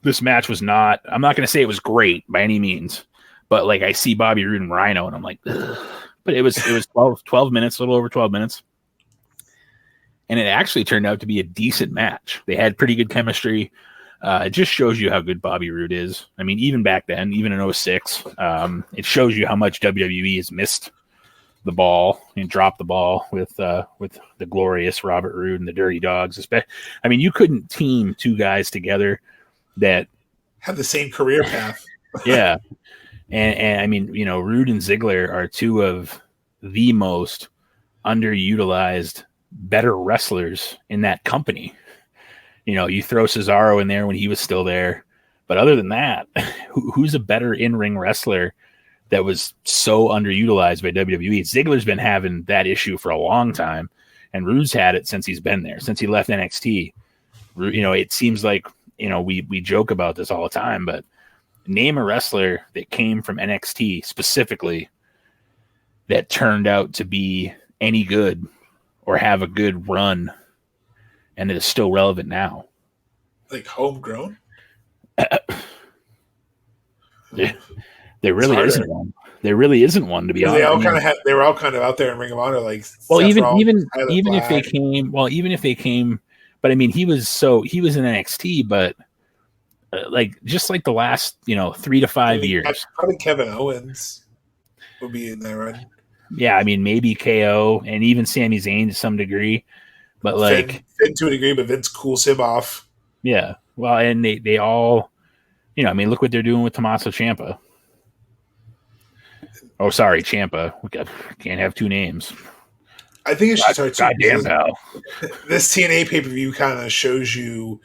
This match was not, I'm not going to say it was great by any means, but like I see Bobby Roode and Rhino and I'm like, ugh. But it was 12 minutes, a little over 12 minutes. And it actually turned out to be a decent match. They had pretty good chemistry. It just shows you how good Bobby Roode is. I mean, even back then, even in 06, it shows you how much WWE has missed the ball and dropped the ball with the glorious Robert Roode and the Dirty Dogs. I mean, you couldn't team two guys together that have the same career path. Yeah. And I mean, you know, Roode and Ziggler are two of the most underutilized, better wrestlers in that company. You know, you throw Cesaro in there when he was still there. But other than that, who's a better in-ring wrestler that was so underutilized by WWE? Ziggler's been having that issue for a long time, and Roode's had it since he's been there, since he left NXT. You know, it seems like, you know, we joke about this all the time, but name a wrestler that came from NXT specifically that turned out to be any good or have a good run and that is still relevant now. Like homegrown? There really isn't one. There really isn't one, to be honest. They were all kind of out there in Ring of Honor, like well, Seth even Rollins, if they came, but I mean, he was in NXT, but like just like the last 3 to 5 years, probably Kevin Owens will be in there, right? Yeah, I mean maybe KO and even Sami Zayn to some degree, but like Finn to a degree, but Vince cools him off. Yeah, well, and they all, I mean, look what they're doing with Tommaso Ciampa. Oh, sorry, Ciampa. We can't have two names. I think it should start. Goddamn pal. This TNA pay-per-view kind of shows you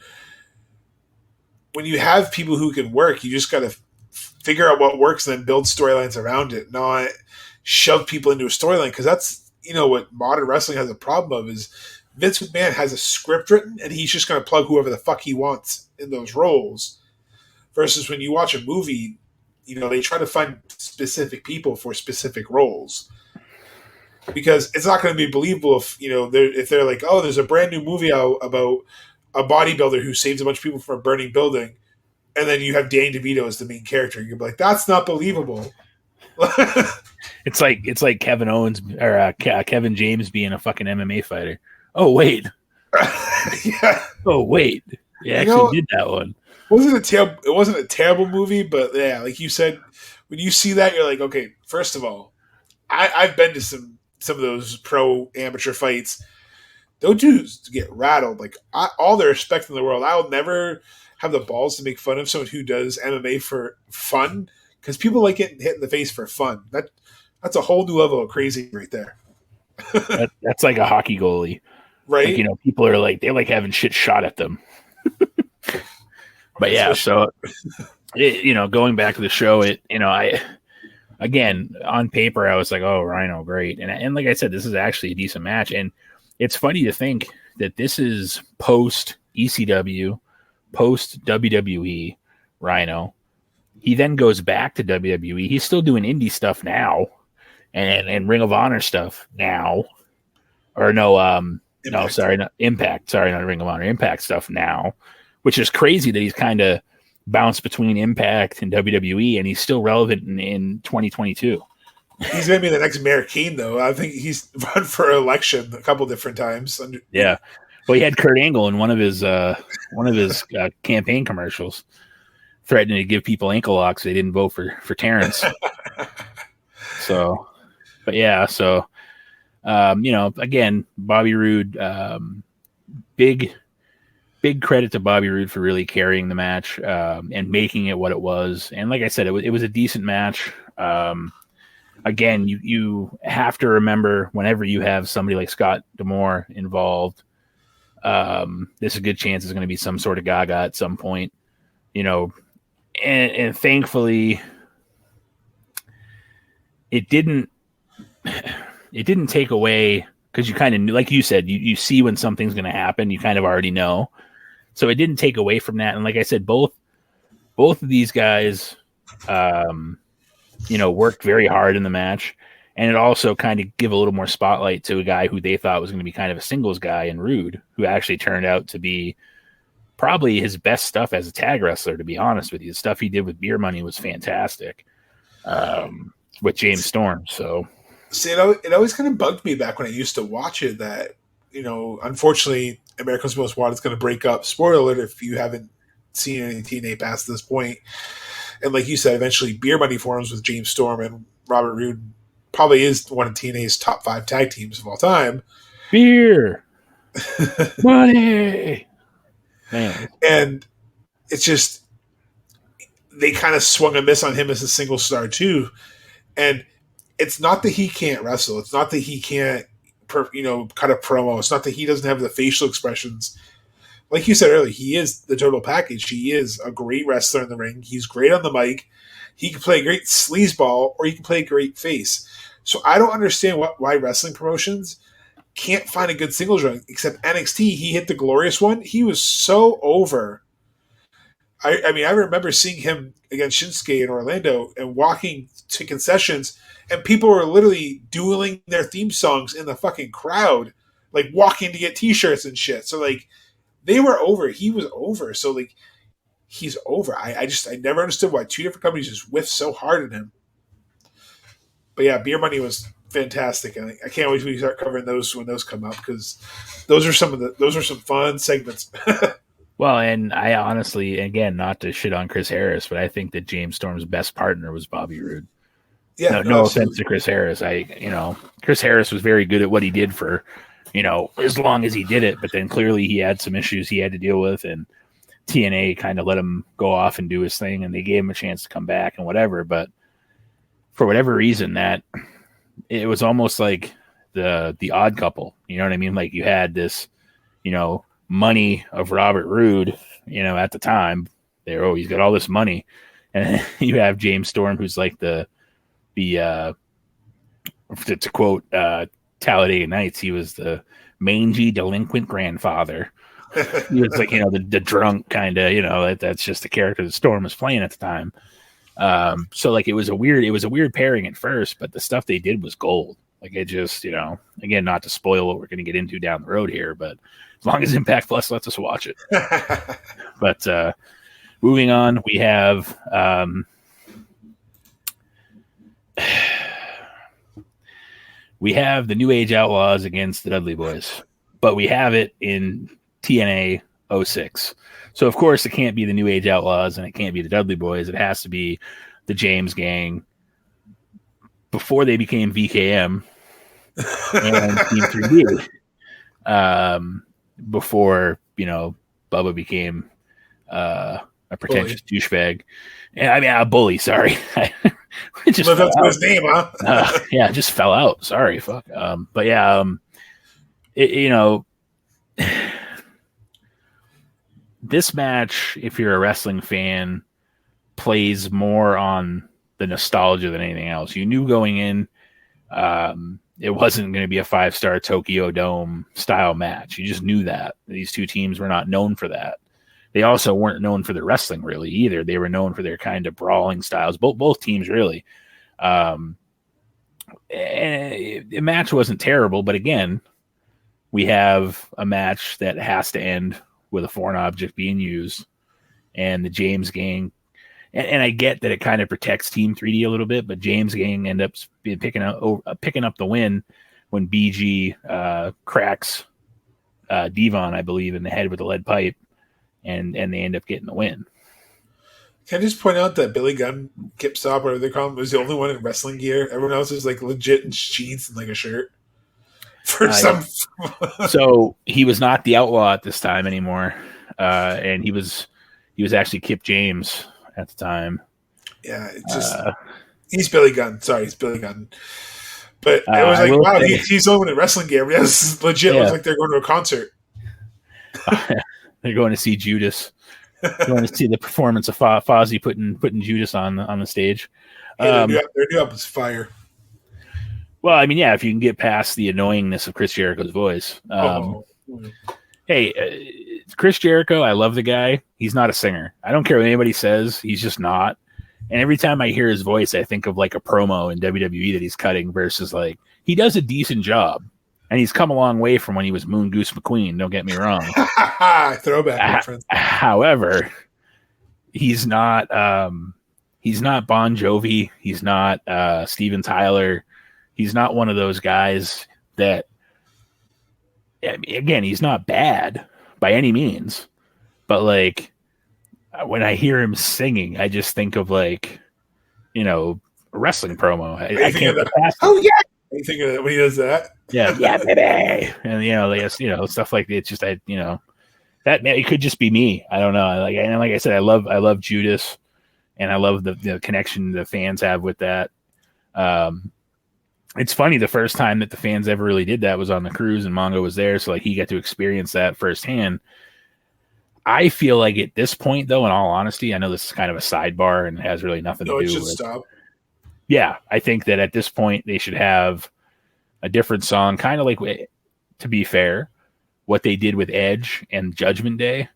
when you have people who can work, you just got to figure out what works and then build storylines around it, not shove people into a storyline. Because that's, what modern wrestling has a problem of is Vince McMahon has a script written and he's just going to plug whoever the fuck he wants in those roles. Versus when you watch a movie, they try to find specific people for specific roles. Because it's not going to be believable if they're like, oh, there's a brand new movie out about a bodybuilder who saves a bunch of people from a burning building, and then you have Danny DeVito as the main character. You'll be like, that's not believable. It's like Kevin Owens or Kevin James being a fucking MMA fighter. Oh wait, yeah. Oh wait, you actually did that one. It wasn't a terrible movie, but yeah, like you said, when you see that, you're like, okay. First of all, I've been to some of those pro amateur fights. Those dudes get rattled. Like all the respect in the world. I'll never have the balls to make fun of someone who does MMA for fun, because people like getting hit in the face for fun. That's a whole new level of crazy right there. That's like a hockey goalie, right? Like, people are like, they like having shit shot at them. But yeah, so going back to the show, again, on paper, I was like, oh, Rhino, great. And like I said, this is actually a decent match. And it's funny to think that this is post ECW, post WWE Rhino. He then goes back to WWE. He's still doing indie stuff now and Ring of Honor stuff now. Or Impact. Sorry, not Ring of Honor. Impact stuff now, which is crazy that he's kind of bounced between Impact and WWE, and he's still relevant in 2022. He's going to be the next Mayor Kane, though. I think he's run for election a couple different times. Yeah. Well, he had Kurt Angle in one of his campaign commercials threatening to give people ankle locks if they didn't vote for Terrence. So, but yeah, so, again, Bobby Roode, big credit to Bobby Roode for really carrying the match and making it what it was. And like I said, it was a decent match. Again, you have to remember whenever you have somebody like Scott D'Amore involved, there's a good chance it's going to be some sort of gaga at some point, and thankfully it didn't take away, because you kind of knew, like you said, you see when something's going to happen, you kind of already know. So it didn't take away from that. And like I said, both of these guys, worked very hard in the match. And it also kind of give a little more spotlight to a guy who they thought was going to be kind of a singles guy in Rude, who actually turned out to be probably his best stuff as a tag wrestler, to be honest with you. The stuff he did with Beer Money was fantastic with James Storm. So, see, it always kind of bugged me back when I used to watch it that, unfortunately, America's Most Wanted is going to break up. Spoiler alert if you haven't seen any TNA past this point. And like you said, eventually Beer Money forms with James Storm, and Robert Roode probably is one of TNA's top 5 tag teams of all time. Beer Money! Man. And it's just, they kind of swung a miss on him as a single star too. And it's not that he can't wrestle. It's not that he can't, cut a promo. It's not that he doesn't have the facial expressions. Like you said earlier, he is the total package. He is a great wrestler in the ring. He's great on the mic. He can play a great sleazeball, or he can play a great face. So I don't understand why wrestling promotions can't find a good singles run, except NXT. He hit the glorious one. He was so over. I mean, I remember seeing him against Shinsuke in Orlando and walking to concessions, and people were literally dueling their theme songs in the fucking crowd, like walking to get T-shirts and shit. So like, they were over. He was over. So like, he's over. I never understood why 2 different companies just whiffed so hard at him. But yeah, Beer Money was fantastic, and I can't wait till we start covering those when those come up, because those are some fun segments. Well, and I honestly, again, not to shit on Chris Harris, but I think that James Storm's best partner was Bobby Roode. Yeah, no offense to Chris Harris. Chris Harris was very good at what he did for, as long as he did it, but then clearly he had some issues he had to deal with, and TNA kind of let him go off and do his thing, and they gave him a chance to come back and whatever. But for whatever reason, that it was almost like the odd couple. You know what I mean? Like you had this, money of Robert Roode, at the time. He's got all this money, and you have James Storm, who's like to quote Talladega Nights, he was the mangy delinquent grandfather. He was like, the drunk kind of, that's just the character that Storm was playing at the time. So like it was a weird pairing at first, but the stuff they did was gold. Like it just, again, not to spoil what we're going to get into down the road here, but as long as Impact Plus lets us watch it. But moving on, we have the New Age Outlaws against the Dudley Boys, but we have it in TNA 06. So, of course, it can't be the New Age Outlaws and it can't be the Dudley Boys. It has to be the James Gang before they became VKM and Team 3D. Before, Bubba became a pretentious douchebag. A bully, sorry. It just that's his name, huh? Yeah, it just fell out. Sorry, fuck. But yeah, this match, if you're a wrestling fan, plays more on the nostalgia than anything else. You knew going in, it wasn't going to be a 5-star Tokyo Dome style match. You just knew that. These two teams were not known for that. They also weren't known for their wrestling really either. They were known for their kind of brawling styles. Both teams really. And the match wasn't terrible, but again, we have a match that has to end with a foreign object being used, and the James Gang. And I get that it kind of protects Team 3D a little bit, but James Gang end up picking up the win when BG cracks Devon, I believe, in the head with a lead pipe, and they end up getting the win. Can I just point out that Billy Gunn, Kip Stop, whatever they call him, was the only one in wrestling gear. Everyone else is like legit in jeans and like a shirt. So he was not the Outlaw at this time anymore, and he was actually Kip James at the time. Yeah, it's just he's Billy Gunn. Sorry, he's Billy Gunn. But it was like, wow, he's the only one in wrestling gear. Yeah, this is legit. Looks like they're going to a concert. They're going to see Judas. Going to see the performance of Fozzy putting Judas on the stage. Hey, their new album's fire. Well, I mean, yeah, if you can get past the annoyingness of Chris Jericho's voice. Hey, Chris Jericho, I love the guy. He's not a singer. I don't care what anybody says. He's just not. And every time I hear his voice, I think of like a promo in WWE that he's cutting versus like he does a decent job. And he's come a long way from when he was Moon Goose McQueen. Don't get me wrong. Throwback reference. However, he's not Bon Jovi. He's not Steven Tyler. He's not one of those guys that. Again, he's not bad by any means, but like when I hear him singing, I just think of like, a wrestling promo. I can't get past it. Oh yeah, you think of that when he does that? Yeah, baby, and stuff like that. It's just that it could just be me. I don't know. Like I said, I love Judas, and I love the connection the fans have with that. It's funny, the first time that the fans ever really did that was on the cruise, and Mongo was there, so like he got to experience that firsthand. I feel like at this point, though, in all honesty, I know this is kind of a sidebar and has really nothing to do with it. Stop. Yeah, I think that at this point they should have a different song, kind of like, to be fair, what they did with Edge and Judgment Day.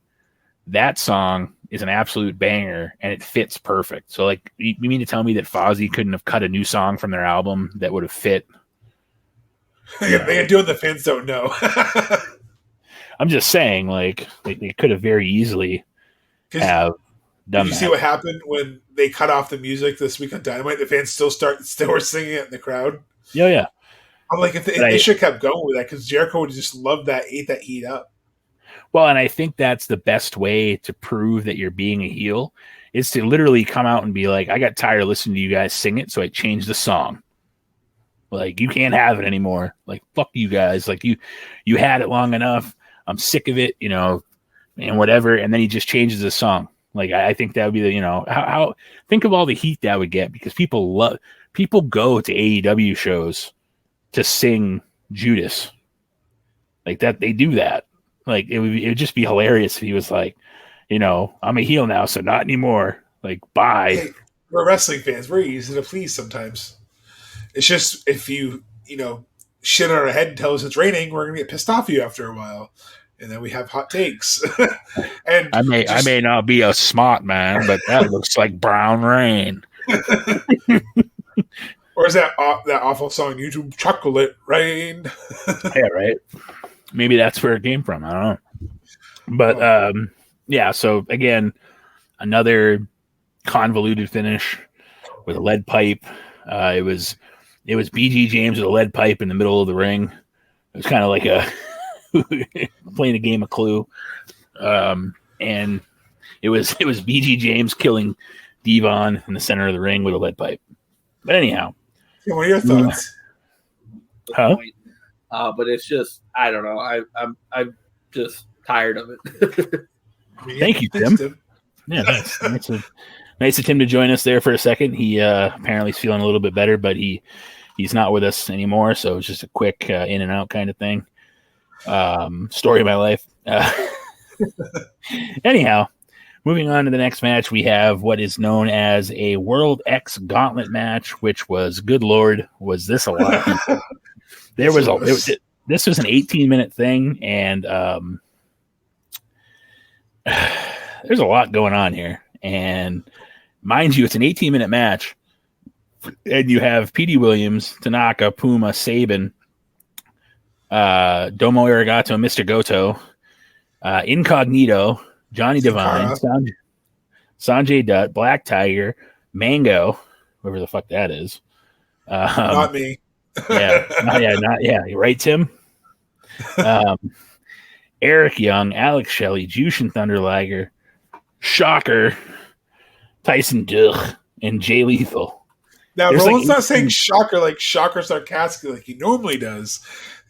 That song is an absolute banger, and it fits perfect. So, like, you mean to tell me that Fozzy couldn't have cut a new song from their album that would have fit? They do what the fans don't know. I'm just saying, like, they could have very easily have done that. Did you see what happened when they cut off the music this week on Dynamite? The fans still were singing it in the crowd. Yeah. I'm like, if they should have kept going with that, because Jericho would have just loved that, ate that heat up. Well, and I think that's the best way to prove that you're being a heel is to literally come out and be like, I got tired of listening to you guys sing it, so I changed the song. Like, you can't have it anymore. Like, fuck you guys. Like, you had it long enough. I'm sick of it, and whatever. And then he just changes the song. Like, I think that would be how think of all the heat that would get, because people go to AEW shows to sing Judas. Like that, they do that. Like it would just be hilarious if he was like, I'm a heel now, so not anymore. Like, bye. Hey, we're wrestling fans. We're easy to please sometimes. It's just if you shit on our head and tell us it's raining, we're gonna get pissed off at you after a while, and then we have hot takes. And I may not be a smart man, but that looks like brown rain. Or is that awful song YouTube, Chocolate Rain? Yeah, right. Maybe that's where it came from. I don't know. But yeah, so again, another convoluted finish with a lead pipe. It was BG James with a lead pipe in the middle of the ring. It was kind of like playing a game of Clue. And it was BG James killing Devon in the center of the ring with a lead pipe. But anyhow. What are your thoughts? Huh? But it's just, I don't know. I'm just tired of it. Thank you, Tim. Yeah, nice of Tim to join us there for a second. He apparently is feeling a little bit better, but he's not with us anymore. So it's just a quick in and out kind of thing. Story of my life. Anyhow, moving on to the next match, we have what is known as a World X Gauntlet match, which was, good Lord, was this a lot of people. This was an 18-minute thing, and there's a lot going on here. And mind you, it's an 18-minute match, and you have Petey Williams, Tanaka, Puma, Sabin, Domo Arigato, Mr. Goto, Incognito, Johnny Devine, Sanjay Dutt, Black Tiger, Mango, whoever the fuck that is. Not me. Not right, Tim. Eric Young, Alex Shelley, Jushin Thunder Liger, Shocker, Tyson Duch, and Jay Lethal. Now, Roland's not saying Shocker like Shocker sarcastically like he normally does.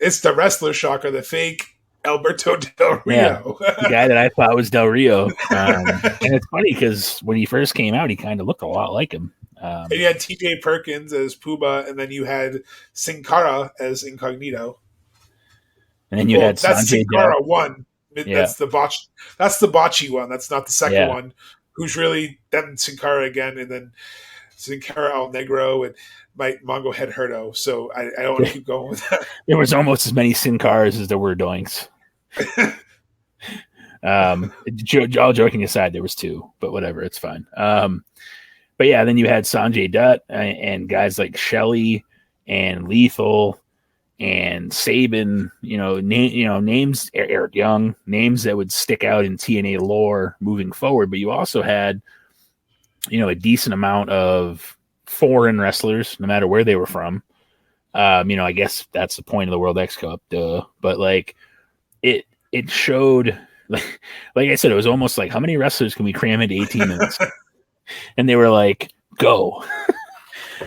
It's the wrestler Shocker, the fake Alberto Del Rio. Yeah, the guy that I thought was Del Rio. And it's funny because when he first came out, he kind of looked a lot like him. And you had TJ Perkins as Puma, and then you had Sin Cara as Incognito. And then you had that's Sin Cara 1. Yeah. That's the botchy one. That's not the second one. Who's really then Sin Cara again, and then Sin Cara El Negro and Mongo Head Herdo. So I don't want to keep going with that. There was almost as many Sin Caras as there were Doinks. All joking aside, there was 2, but whatever, it's fine. But yeah, then you had Sanjay Dutt and guys like Shelley and Lethal and Saban, names, Eric Young, names that would stick out in TNA lore moving forward. But you also had, a decent amount of foreign wrestlers, no matter where they were from. I guess that's the point of the World X Cup, duh. But like it showed, like I said, it was almost like, how many wrestlers can we cram into 18 minutes? And they were like, go.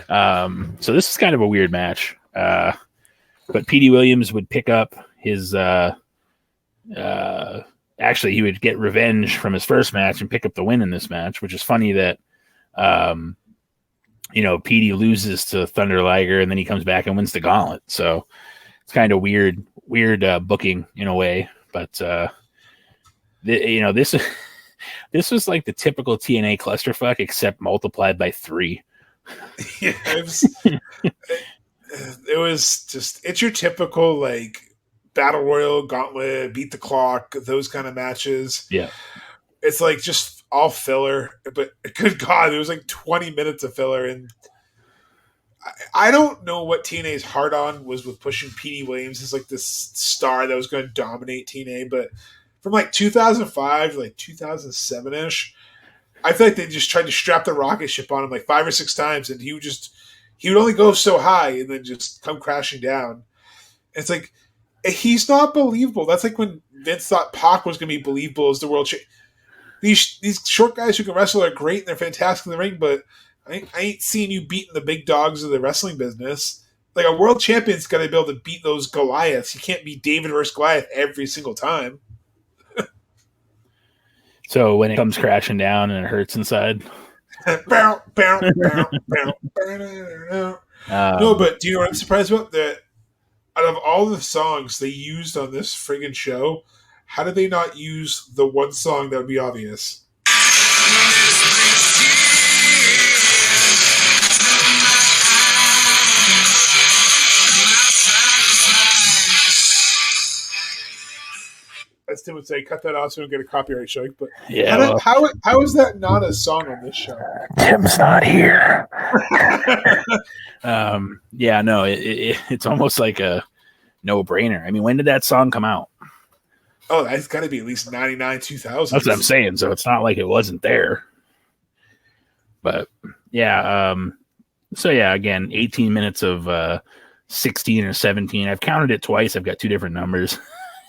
So this is kind of a weird match. But Petey Williams would pick up his actually he would get revenge from his first match and pick up the win in this match, which is funny that Petey loses to Thunder Liger and then he comes back and wins the gauntlet. So it's kind of weird booking in a way. But this was like the typical TNA clusterfuck, except multiplied by 3. Yeah, it was just, it's your typical like battle royal, gauntlet, beat the clock, those kind of matches. Yeah, it's like just all filler. But good God, it was like 20 minutes of filler, and I don't know what TNA's hard on was with pushing Petey Williams as like this star that was going to dominate TNA, but from like 2005 to like 2007 ish, I feel like they just tried to strap the rocket ship on him like 5 or 6 times, and he would only go so high and then just come crashing down. It's like, he's not believable. That's like when Vince thought Pac was going to be believable as the world champion. These short guys who can wrestle are great and they're fantastic in the ring, but I ain't seeing you beating the big dogs of the wrestling business. Like, a world champion's got to be able to beat those Goliaths. You can't be David versus Goliath every single time. So when it comes crashing down and it hurts inside. No, but do you know what I'm surprised about? That out of all the songs they used on this friggin' show, how did they not use the one song that would be obvious? As Tim would say, cut that off so we don't get a copyright strike. But yeah, how is that not a song on this show? Tim's not here. Yeah, no, it's almost like a no-brainer. I mean, when did that song come out? Oh, that's got to be at least 99, 2000. That's what I'm saying. So it's not like it wasn't there. But yeah, so yeah, again, 18 minutes of 16 or 17. I've counted it twice. I've got 2 different numbers.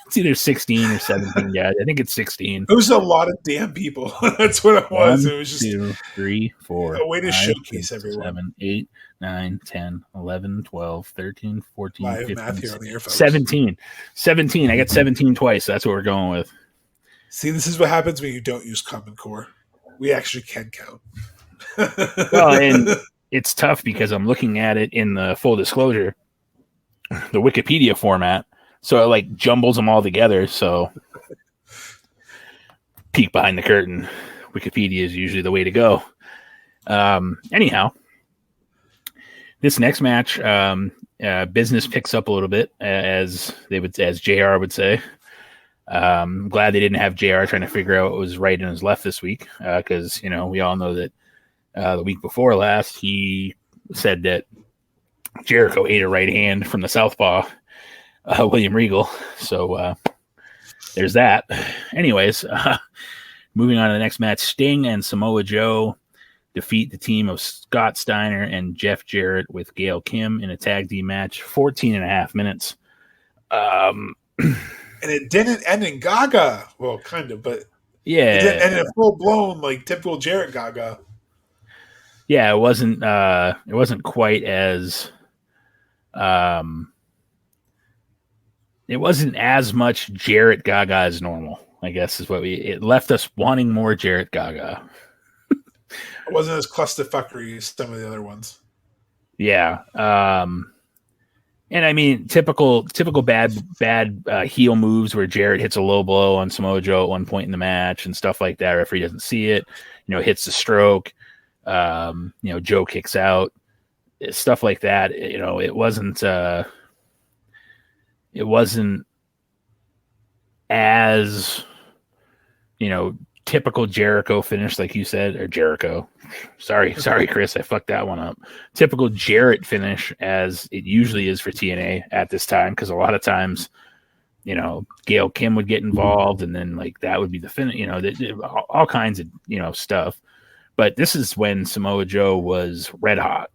It's either 16 or 17. Yeah, I think it's 16. It was a lot of damn people. That's what it was. 1, it was just 2, 3, 4, a way to 5, showcase 6, everyone. 7, 8, 9, 10, 11, 12, 13, 14, Live 15, math here on the air, folks. 17. 17. I got 17 twice. So that's what we're going with. See, this is what happens when you don't use Common Core. We actually can count. Well, and it's tough because I'm looking at it in the full disclosure, the Wikipedia format. So it like jumbles them all together. So peek behind the curtain. Wikipedia is usually the way to go. Anyhow, this next match, business picks up a little bit, as JR would say. I'm glad they didn't have JR trying to figure out what was right and was left this week, because we all know that the week before last he said that Jericho ate a right hand from the southpaw. William Regal. So there's that. Anyways, moving on to the next match, Sting and Samoa Joe defeat the team of Scott Steiner and Jeff Jarrett with Gail Kim in a tag team match, 14 and a half minutes. And it didn't end in Gaga. Well, kind of, but yeah, it didn't end in full blown like typical Jarrett Gaga. Yeah, it wasn't quite as it wasn't as much Jarrett Gaga as normal, I guess is what it left us wanting more Jarrett Gaga. It wasn't as clusterfuckery as some of the other ones. Yeah. And I mean, typical bad heel moves where Jarrett hits a low blow on Samoa Joe at one point in the match and stuff like that. Referee doesn't see it, hits the stroke. Joe kicks out, stuff like that. It wasn't as, typical Jericho finish, like you said, or Jericho. Sorry, Chris, I fucked that one up. Typical Jarrett finish, as it usually is for TNA at this time, because a lot of times, you know, Gail Kim would get involved, and then like that would be the finish. You know, all kinds of stuff. But this is when Samoa Joe was red hot,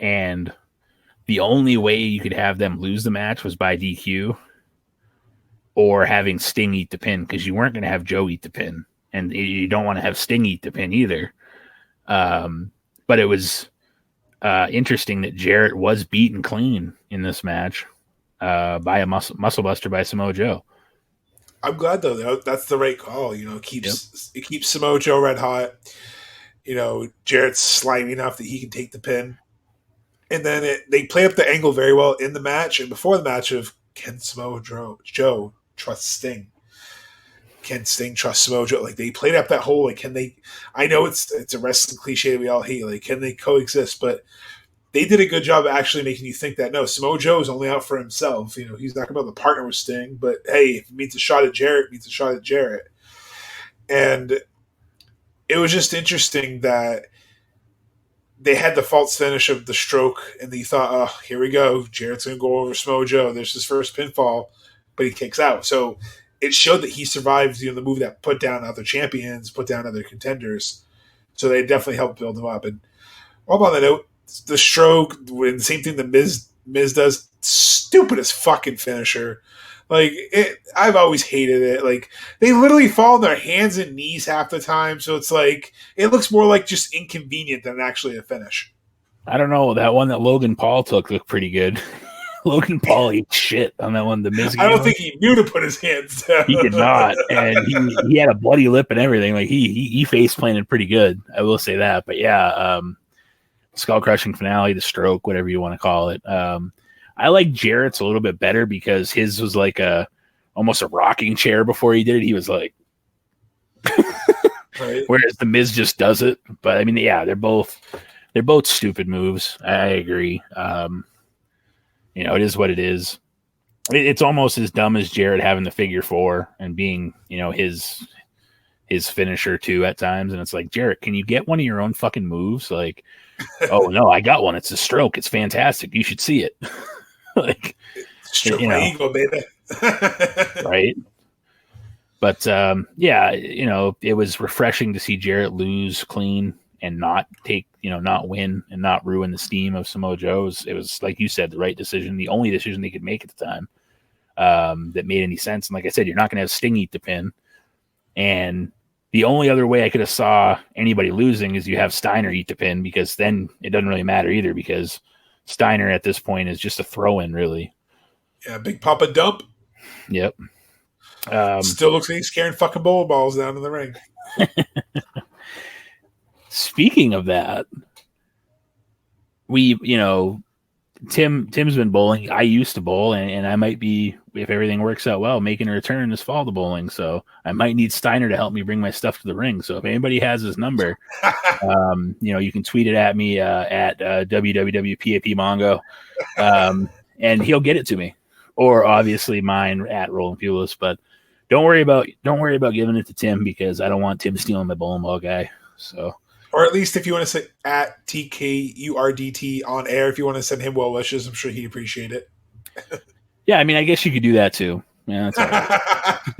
and the only way you could have them lose the match was by DQ. Or having Sting eat the pin, because you weren't going to have Joe eat the pin, and you don't want to have Sting eat the pin either. But it was interesting that Jarrett was beaten clean in this match by a muscle buster by Samoa Joe. I'm glad though. That's the right call. You know, it keeps Samoa Joe red hot. You know, Jarrett's slimy enough that he can take the pin, and then they play up the angle very well in the match and before the match of can Samoa Joe trust Sting? Can Sting trust Samoa Joe? Like, they played up that whole, like, can they? I know it's a wrestling cliche that we all hate. Like, can they coexist? But they did a good job of actually making you think that no, Samoa Joe is only out for himself. You know, he's not going to be able to partner with Sting. But hey, if it means a shot at Jarrett, it means a shot at Jarrett. And it was just interesting that they had the false finish of the stroke, and you thought, oh, here we go. Jarrett's going to go over Samoa Joe. There's his first pinfall, but he kicks out. So it showed that he survived, the move that put down other champions, put down other contenders. So they definitely helped build him up. And while on the note, the stroke, when the same thing the Miz does, stupidest fucking finisher. Like, I've always hated it. Like, they literally fall on their hands and knees half the time, so it's like, it looks more like just inconvenient than actually a finish. I don't know. That one that Logan Paul took looked pretty good. Logan Paul ate shit on that one. The Miz. I don't think he knew to put his hands down. He did not, and he had a bloody lip and everything. Like, he face planted pretty good. I will say that. But yeah, skull crushing finale, the stroke, whatever you want to call it. I like Jarrett's a little bit better because his was like almost a rocking chair before he did it. He was like, right. Whereas the Miz just does it. But I mean, yeah, they're both stupid moves. I agree. It is what it is. It's almost as dumb as Jarrett having the figure four and being, his finisher too at times. And it's like, Jarrett, can you get one of your own fucking moves? Like, oh no, I got one. It's a stroke. It's fantastic. You should see it. Like, stroke my ego, baby. Right. But yeah, it was refreshing to see Jarrett lose clean and not take, not win and not ruin the steam of Samoa Joe. It was, like you said, the right decision, the only decision they could make at the time that made any sense. And like I said, you're not going to have Sting eat the pin. And the only other way I could have saw anybody losing is you have Steiner eat the pin, because then it doesn't really matter either, because Steiner at this point is just a throw-in, really. Yeah, Big Papa Dump. Yep. Still looks like he's carrying fucking bowling balls down in the ring. Speaking of that, Tim's been bowling. I used to bowl, and I might be, if everything works out well, making a return this fall to bowling. So I might need Steiner to help me bring my stuff to the ring. So if anybody has his number, you can tweet it at me at www.papmongo, and he'll get it to me. Or obviously mine at Roland Pulis. But don't worry about giving it to Tim, because I don't want Tim stealing my bowling ball guy. So. Or at least if you want to say at TKURDT on air, if you want to send him well wishes, I'm sure he'd appreciate it. Yeah, I mean, I guess you could do that too. Yeah, that's all right.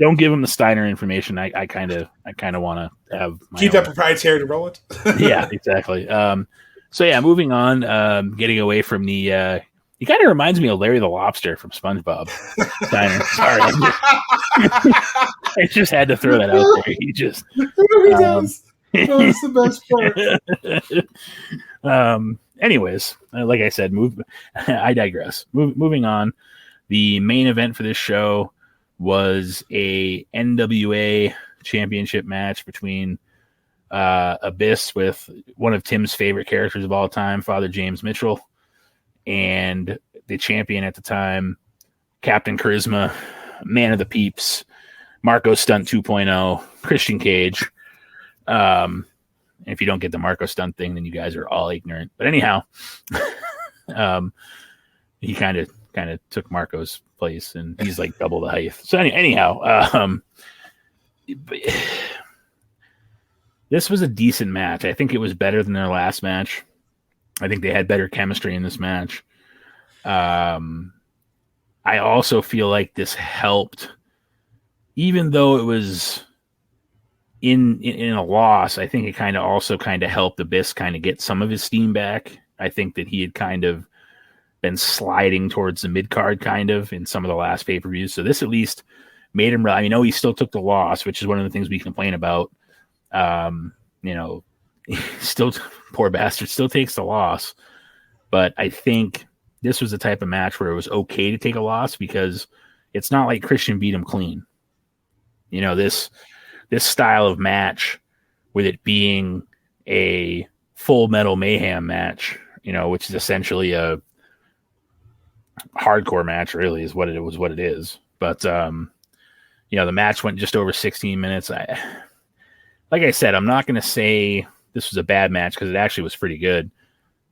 Don't give him the Steiner information. I kind of want to have keep that proprietary to Roland. Yeah, exactly. So yeah, moving on, getting away from the. He kind of reminds me of Larry the Lobster from SpongeBob. Steiner. Sorry, I just had to throw that out there. He just. He does. That's the best part. Anyways, like I said, I digress. Moving on. The main event for this show was a NWA championship match between Abyss, with one of Tim's favorite characters of all time, Father James Mitchell, and the champion at the time, Captain Charisma, Man of the Peeps, Marco Stunt 2.0, Christian Cage. If you don't get the Marco Stunt thing, then you guys are all ignorant. But anyhow, he kind of took Marco's place, and he's like double the height. So anyhow, This was a decent match. I think it was better than their last match. I think they had better chemistry in this match. I also feel like this helped, even though it was in a loss. I think it kind of also helped Abyss kind of get some of his steam back. I think that he had kind of been sliding towards the mid card kind of in some of the last pay-per-views. So this at least made him. I know he still took the loss, which is one of the things we complain about. Still, poor bastard, still takes the loss. But I think this was the type of match where it was okay to take a loss because it's not like Christian beat him clean. This style of match, with it being a Full Metal Mayhem match, which is essentially a hardcore match, really is what it is. But the match went just over 16 minutes. Like I said, I'm not going to say this was a bad match because it actually was pretty good.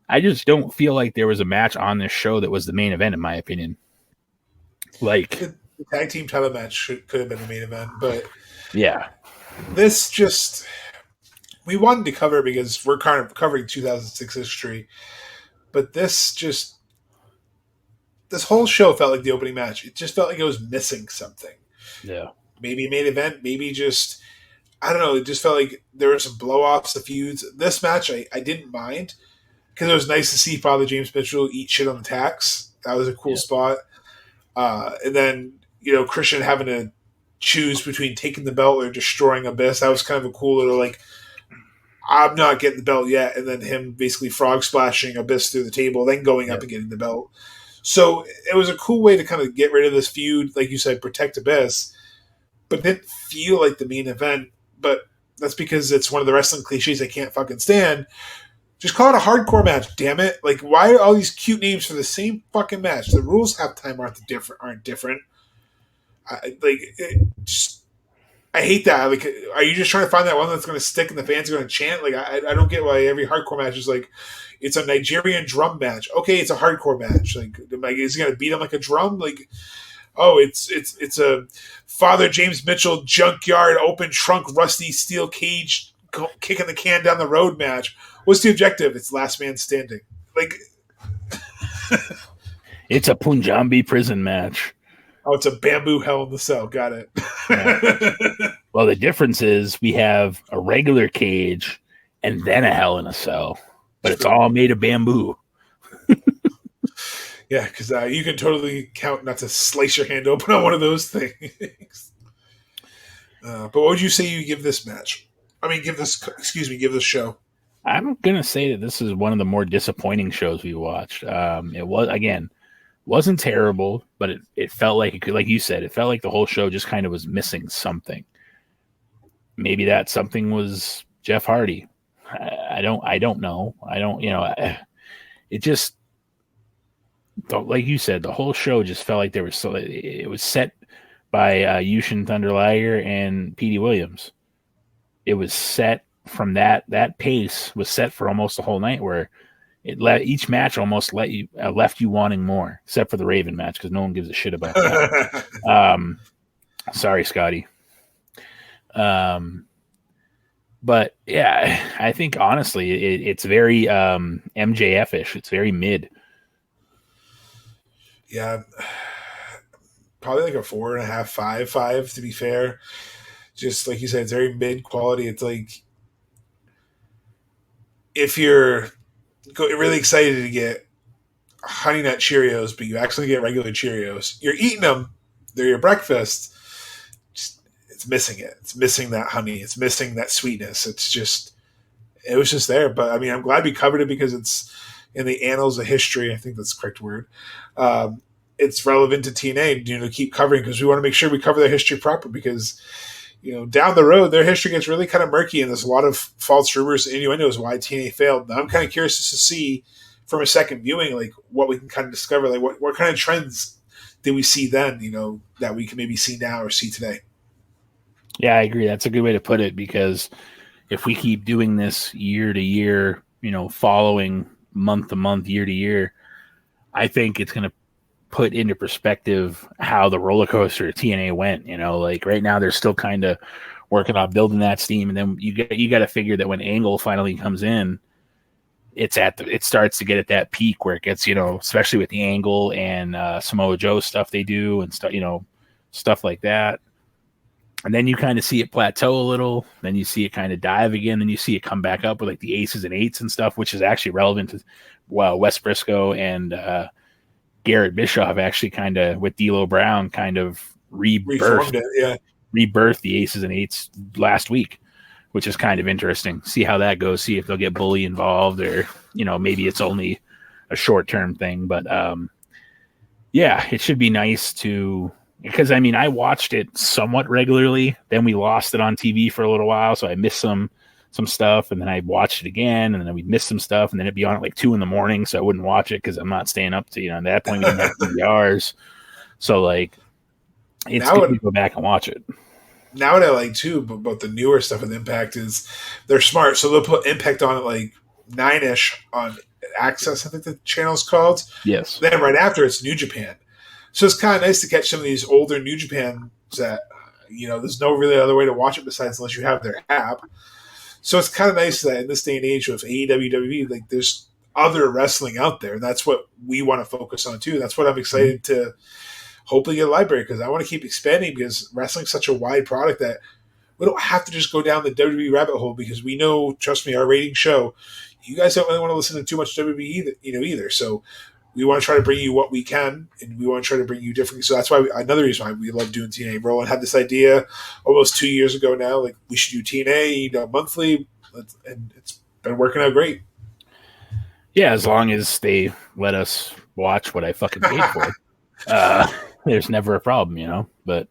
I just don't feel like there was a match on this show that was the main event, in my opinion. Like the tag team title match could have been the main event, but yeah, this just, we wanted to cover because we're kind of covering 2006 history, but this whole show felt like the opening match. It just felt like it was missing something. Yeah, maybe a main event, maybe just, I don't know. It just felt like there were some blow-offs, the feuds. This match, I didn't mind because it was nice to see Father James Mitchell eat shit on the tax. That was a cool spot. And then, Christian having to choose between taking the belt or destroying Abyss. That was kind of a cool little, like, I'm not getting the belt yet. And then him basically frog splashing Abyss through the table, then going up and getting the belt. So it was a cool way to kind of get rid of this feud, like you said, protect Abyss, but it didn't feel like the main event. But that's because it's one of the wrestling cliches I can't fucking stand. Just call it a hardcore match, damn it. Like, why are all these cute names for the same fucking match? The rules halftime aren't different. I hate that. Like, are you just trying to find that one that's going to stick and the fans are going to chant? Like, I don't get why every hardcore match is like, it's a Nigerian drum match. Okay, it's a hardcore match. Like is he going to beat him like a drum? Like, oh, it's a Father James Mitchell junkyard open trunk rusty steel cage kicking the can down the road match. What's the objective? It's last man standing. Like, it's a Punjabi prison match. Oh, it's a bamboo hell in the cell. Got it. Yeah. Well, the difference is we have a regular cage and then a hell in a cell, but it's all made of bamboo. Yeah, because you can totally count not to slice your hand open on one of those things. But what would you say you give this match? Give this show. I'm gonna say that this is one of the more disappointing shows we watched. It wasn't terrible, but it felt like it could, like you said, it felt like the whole show just kind of was missing something. Maybe that something was Jeff Hardy. I don't know. It just, like you said, the whole show just felt like it was set by Yushin Thunder Liger and Petey Williams. It was set from that pace was set for almost the whole night, where each match almost left you wanting more, except for the Raven match because no one gives a shit about that. Sorry, Scotty. But yeah, I think honestly it's very MJF-ish. It's very mid. Yeah, probably like a 4.5, 5 to be fair. Just like you said, it's very mid quality. It's like if you're really excited to get Honey Nut Cheerios, but you actually get regular Cheerios, you're eating them. They're your breakfast. It's missing it. It's missing that honey. It's missing that sweetness. It was just there. But I'm glad we covered it because it's in the annals of history. I think that's the correct word. It's relevant to TNA, to keep covering because we want to make sure we cover their history proper because, down the road, their history gets really kind of murky and there's a lot of false rumors and innuendos why TNA failed. Now, I'm kind of curious to see from a second viewing, like what we can kind of discover, like what kind of trends did we see then, that we can maybe see now or see today. Yeah, I agree. That's a good way to put it because if we keep doing this year to year, following month to month, year to year, I think it's going to put into perspective how the roller coaster of TNA went. Like right now they're still kind of working on building that steam, and then you got to figure that when Angle finally comes in, it starts to get at that peak where it gets, especially with the Angle and Samoa Joe stuff they do and stuff, stuff like that. And then you kind of see it plateau a little, then you see it kind of dive again, then you see it come back up with like the aces and eights and stuff, which is actually relevant to Wes Briscoe and Garrett Bischoff actually kind of with D'Lo Brown kind of rebirthed the aces and eights last week, which is kind of interesting. See how that goes. See if they'll get Bully involved, or maybe it's only a short-term thing. But yeah, it should be nice to, because I watched it somewhat regularly. Then we lost it on TV for a little while, so I missed some stuff, and then I watched it again, and then we missed some stuff, and then it'd be on at like 2 a.m, so I wouldn't watch it because I'm not staying up to at that point we didn't have DVRs. So like, it's good to go back and watch it. Now what I like too about the newer stuff with Impact is they're smart. So they'll put Impact on at like 9-ish on Access, I think the channel's called. Yes. Then right after it's New Japan. So it's kind of nice to catch some of these older New Japan that, there's no really other way to watch it besides unless you have their app. So it's kind of nice that in this day and age with AEW, WWE, like there's other wrestling out there. And that's what we want to focus on too. That's what I'm excited to hopefully get a library, because I want to keep expanding, because wrestling's such a wide product that we don't have to just go down the WWE rabbit hole, because we know, trust me, our rating show, you guys don't really want to listen to too much WWE either. So we want to try to bring you what we can, and we want to try to bring you different. So that's why another reason why we love doing TNA. Roland had this idea almost 2 years ago now, like we should do TNA monthly, and it's been working out great. Yeah, as long as they let us watch what I fucking paid for. There's never a problem, But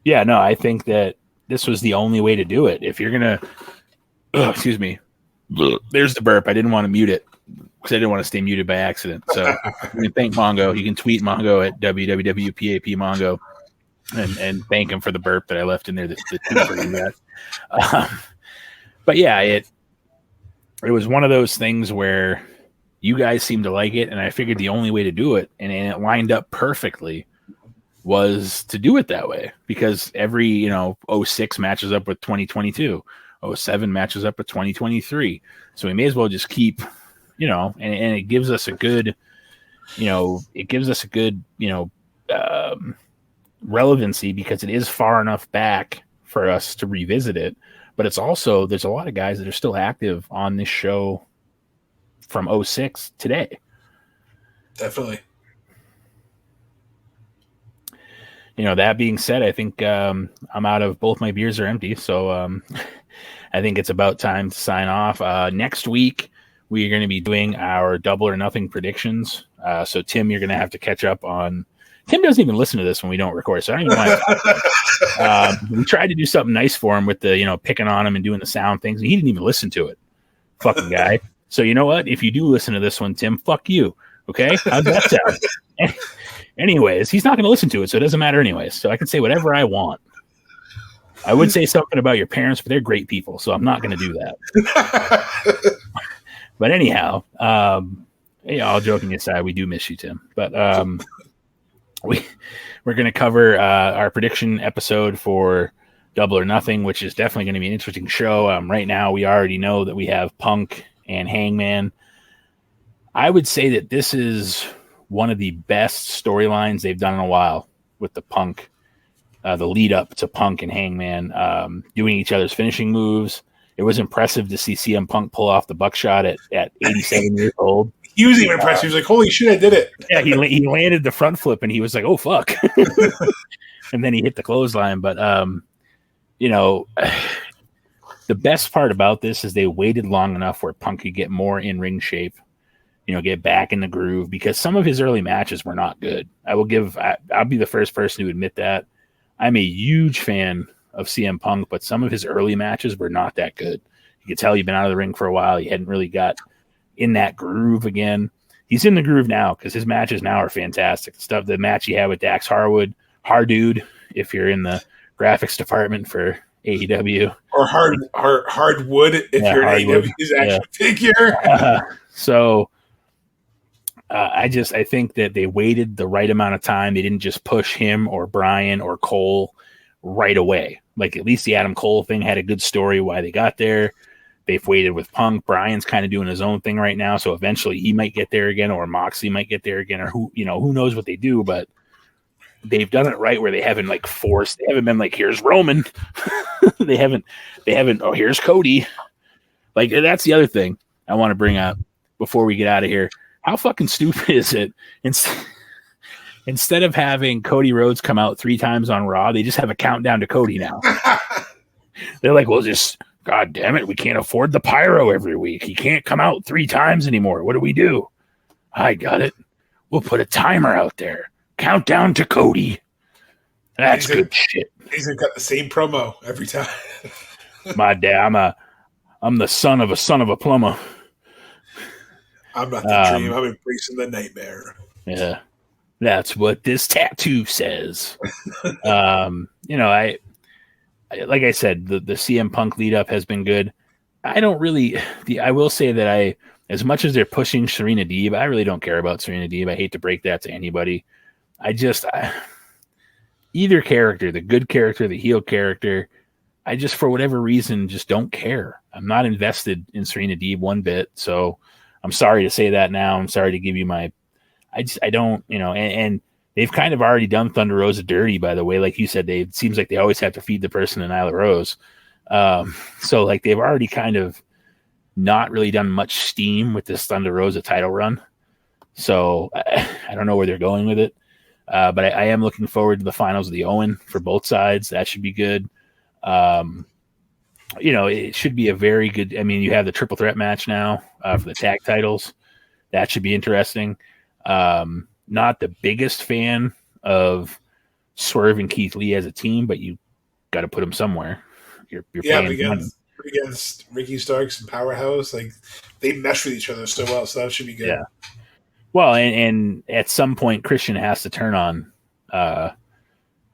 yeah, no, I think that this was the only way to do it. If you're gonna, excuse me, there's the burp. I didn't want to mute it because I didn't want to stay muted by accident. So you can thank Mongo. You can tweet Mongo at www.papmongo and thank him for the burp that I left in there. But yeah, it was one of those things where you guys seemed to like it, and I figured the only way to do it, and it lined up perfectly, was to do it that way, because every 06 matches up with 2022, 07 matches up with 2023, so we may as well just keep and it gives us a good relevancy, because it is far enough back for us to revisit it, but it's also, there's a lot of guys that are still active on this show from 06 today. Definitely. That being said, I think I'm out of, both my beers are empty, so I think it's about time to sign off. Next week, we are going to be doing our Double or Nothing predictions. So Tim, you're going to have to catch up on. Tim doesn't even listen to this when we don't record, so I don't even want to. We tried to do something nice for him with the picking on him and doing the sound things, and he didn't even listen to it. Fucking guy. So you know what? If you do listen to this one, Tim, fuck you. Okay? How's that sound? Anyways, he's not going to listen to it, so it doesn't matter anyways. So I can say whatever I want. I would say something about your parents, but they're great people, so I'm not going to do that. But anyhow, all joking aside, we do miss you, Tim. But we're going to cover our prediction episode for Double or Nothing, which is definitely going to be an interesting show. Right now, we already know that we have Punk and Hangman. I would say that this is one of the best storylines they've done in a while, with the Punk, the lead up to Punk and Hangman doing each other's finishing moves. It was impressive to see CM Punk pull off the buckshot at 87 years old. He was even impressed. He was like, holy shit, I did it. Yeah, he landed the front flip, and he was like, oh, fuck. And then he hit the clothesline. But, the best part about this is they waited long enough where Punk could get more in-ring shape, get back in the groove, because some of his early matches were not good. I'll be the first person to admit that. I'm a huge fan of CM Punk, but some of his early matches were not that good. You could tell he'd been out of the ring for a while. He hadn't really got in that groove again. He's in the groove now, because his matches now are fantastic. The match he had with Dax Harwood, Hardude, if you're in the graphics department for AEW, or hardwood if you're an AEW's action figure. I think that they waited the right amount of time. They didn't just push him or Brian or Cole right away. Like at least the Adam Cole thing had a good story why they got there. They've waited with Punk. Brian's kind of doing his own thing right now, so eventually he might get there again, or Moxley might get there again, or who knows what they do, but they've done it right where they haven't like forced. They haven't been like, here's Roman. they haven't. Oh, here's Cody. Like that's the other thing I want to bring up before we get out of here. How fucking stupid is it? Instead of having Cody Rhodes come out 3 times on Raw, they just have a countdown to Cody now. They're like, well, just God damn it, we can't afford the pyro every week. He can't come out 3 times anymore. What do we do? I got it. We'll put a timer out there. Countdown to Cody. That's good shit. He's gonna cut the same promo every time. My dad, I'm the son of a plumber. I'm not the dream. I'm embracing the nightmare. Yeah, that's what this tattoo says. Like I said, the CM Punk lead up has been good. I will say that as much as they're pushing Serena Deeb, I really don't care about Serena Deeb. I hate to break that to anybody. Either character, the good character, the heel character, I just, for whatever reason, just don't care. I'm not invested in Serena Deeb one bit. So I'm sorry to say that now. I'm sorry to give you I don't, and they've kind of already done Thunder Rosa dirty, by the way. Like you said, it seems like they always have to feed the person to Nyla Rose. So like they've already kind of not really done much steam with this Thunder Rosa title run. So I don't know where they're going with it. But I am looking forward to the finals of the Owen for both sides. That should be good. It should be a very good, I mean, you have the triple threat match now for the tag titles. That should be interesting. Not the biggest fan of Swerve and Keith Lee as a team, but you got to put them somewhere. You're against Ricky Starks and Powerhouse, like they mesh with each other so well, so that should be good. Yeah. Well, and at some point, Christian has to turn on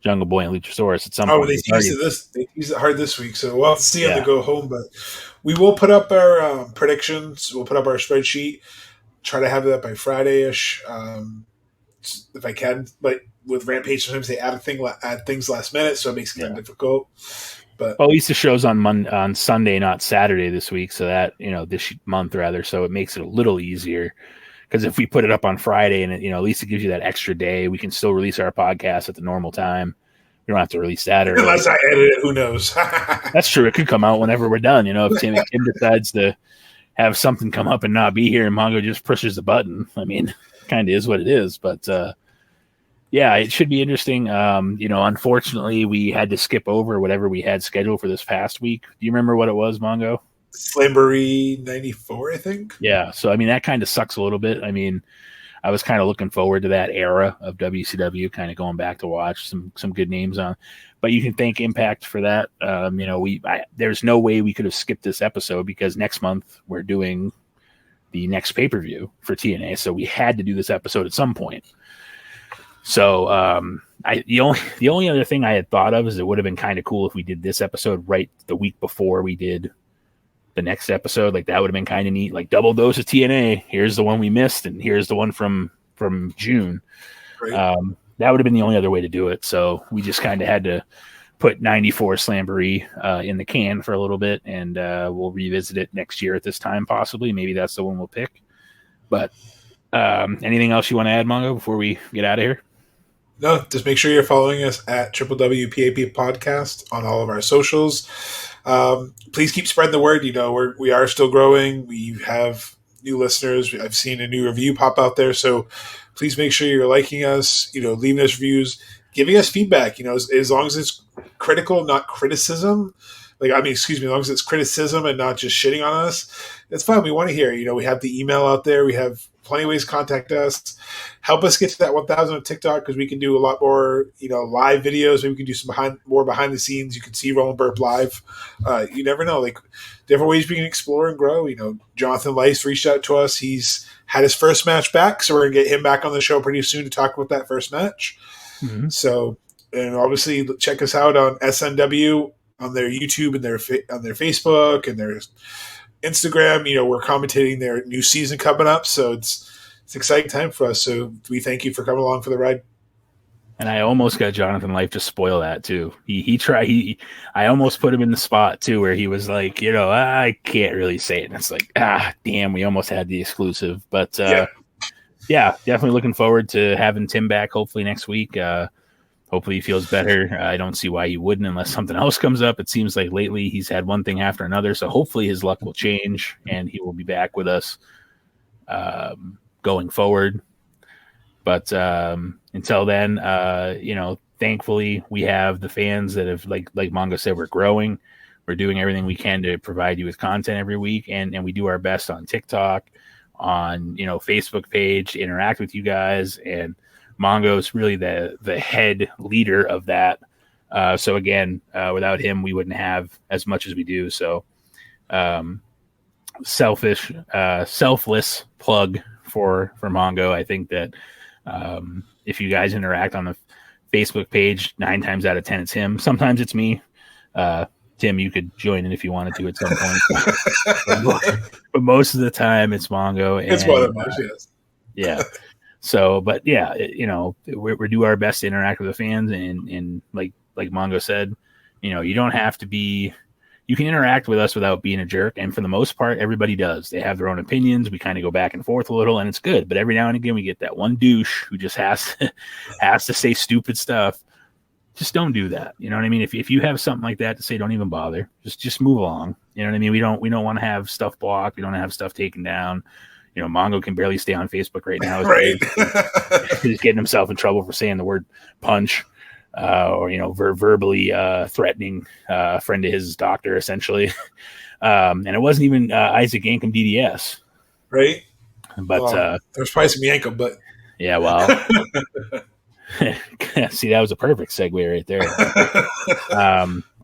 Jungle Boy and Luchasaurus at some point. They teased it hard this week, so we'll have to see how they go home. But we will put up our predictions. We'll put up our spreadsheet. Try to have that by Friday-ish, if I can. But with Rampage, sometimes they add things last minute, so it makes it kind of difficult. But at least the show's on Sunday, not Saturday this week, so that this month rather. So it makes it a little easier. Because if we put it up on Friday and at least it gives you that extra day, we can still release our podcast at the normal time. We don't have to release Saturday. Unless I edit it, who knows? That's true. It could come out whenever we're done. If Tim decides to have something come up and not be here, and Mongo just pushes the button. I mean, kind of is what it is. But it should be interesting. Unfortunately, we had to skip over whatever we had scheduled for this past week. Do you remember what it was, Mongo? Slamboree 94, I think. Yeah, so I mean that kind of sucks a little bit. I mean, I was kind of looking forward to that era of WCW, kind of going back to watch some good names on. But you can thank Impact for that. There's no way we could have skipped this episode because next month we're doing the next pay-per-view for TNA, so we had to do this episode at some point. So the only other thing I had thought of is it would have been kind of cool if we did this episode right the week before we did the next episode. Like that would have been kind of neat. Like double dose of TNA. Here's the one we missed, and here's the one from June. Right. That would have been the only other way to do it. So we just kind of had to put 94 Slamboree in the can for a little bit, and we'll revisit it next year at this time, possibly. Maybe that's the one we'll pick. But anything else you want to add, Mongo, before we get out of here? No, just make sure you're following us at WWPAP Podcast on all of our socials. Please keep spreading the word. We are still growing. We have new listeners. I've seen a new review pop out there. So please make sure you're liking us, leaving us reviews, giving us feedback, as long as it's critical, not criticism. As long as it's criticism and not just shitting on us, it's fine. We want to hear. We have the email out there. We have plenty of ways to contact us. Help us get to that 1,000 on TikTok because we can do a lot more, live videos. Maybe we can do some more behind the scenes. You can see Roland Burp live. You never know. Like different ways we can explore and grow. Jonathan Lice reached out to us. He's had his first match back, so we're gonna get him back on the show pretty soon to talk about that first match. Mm-hmm. So, and obviously check us out on SNW on their YouTube and on their Facebook and their Instagram. We're commentating their new season coming up, so it's exciting time for us. So we thank you for coming along for the ride. And I almost got Jonathan Life to spoil that too. I almost put him in the spot too, where he was like, I can't really say it. And it's like, damn, we almost had the exclusive. But yeah, definitely looking forward to having Tim back. Hopefully next week. Hopefully he feels better. I don't see why he wouldn't unless something else comes up. It seems like lately he's had one thing after another. So hopefully his luck will change and he will be back with us going forward. But until then, thankfully we have the fans that have, like Mongo said, we're growing. We're doing everything we can to provide you with content every week. And we do our best on TikTok, on, Facebook page, to interact with you guys. And Mongo's really the head leader of that. So again, without him, we wouldn't have as much as we do. So selfless plug for Mongo. I think that if you guys interact on the Facebook page, 9 times out of 10 it's him. Sometimes it's me. Tim, you could join in if you wanted to at some point. But most of the time it's Mongo. It's one of us, yes. Yeah. So, but yeah, we do our best to interact with the fans, and like Mongo said, you don't have to be. You can interact with us without being a jerk, and for the most part, everybody does. They have their own opinions. We kind of go back and forth a little, and it's good. But every now and again, we get that one douche who just has to say stupid stuff. Just don't do that. You know what I mean? If you have something like that to say, don't even bother. Just move along. You know what I mean? We don't want to have stuff blocked. We don't have stuff taken down. Mongo can barely stay on Facebook right now. Right. He's getting himself in trouble for saying the word punch, or verbally threatening a friend of his doctor, essentially. And it wasn't even Isaac Yankum DDS, right? But there's probably some Yankum, but yeah, well, see, that was a perfect segue right there.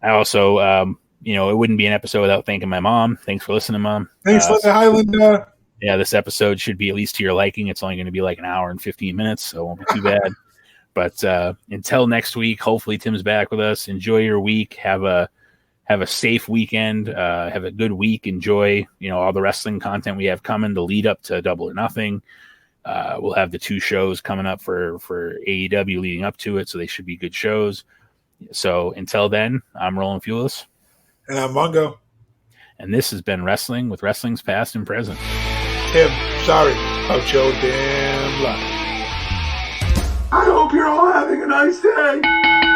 I also, it wouldn't be an episode without thanking my mom. Thanks for listening, Mom. Thanks, Linda Highland. Yeah, this episode should be at least to your liking. It's only going to be like an hour and 15 minutes, so it won't be too bad. But until next week, hopefully Tim's back with us. Enjoy your week. Have a safe weekend. Have a good week. Enjoy, all the wrestling content we have coming to lead up to Double or Nothing. We'll have the 2 shows coming up for AEW leading up to it, so they should be good shows. So until then, I'm Roland Fuelis. And I'm Mongo. And this has been Wrestling with Wrestling's Past and Present. Tim, sorry about your damn luck. I hope you're all having a nice day.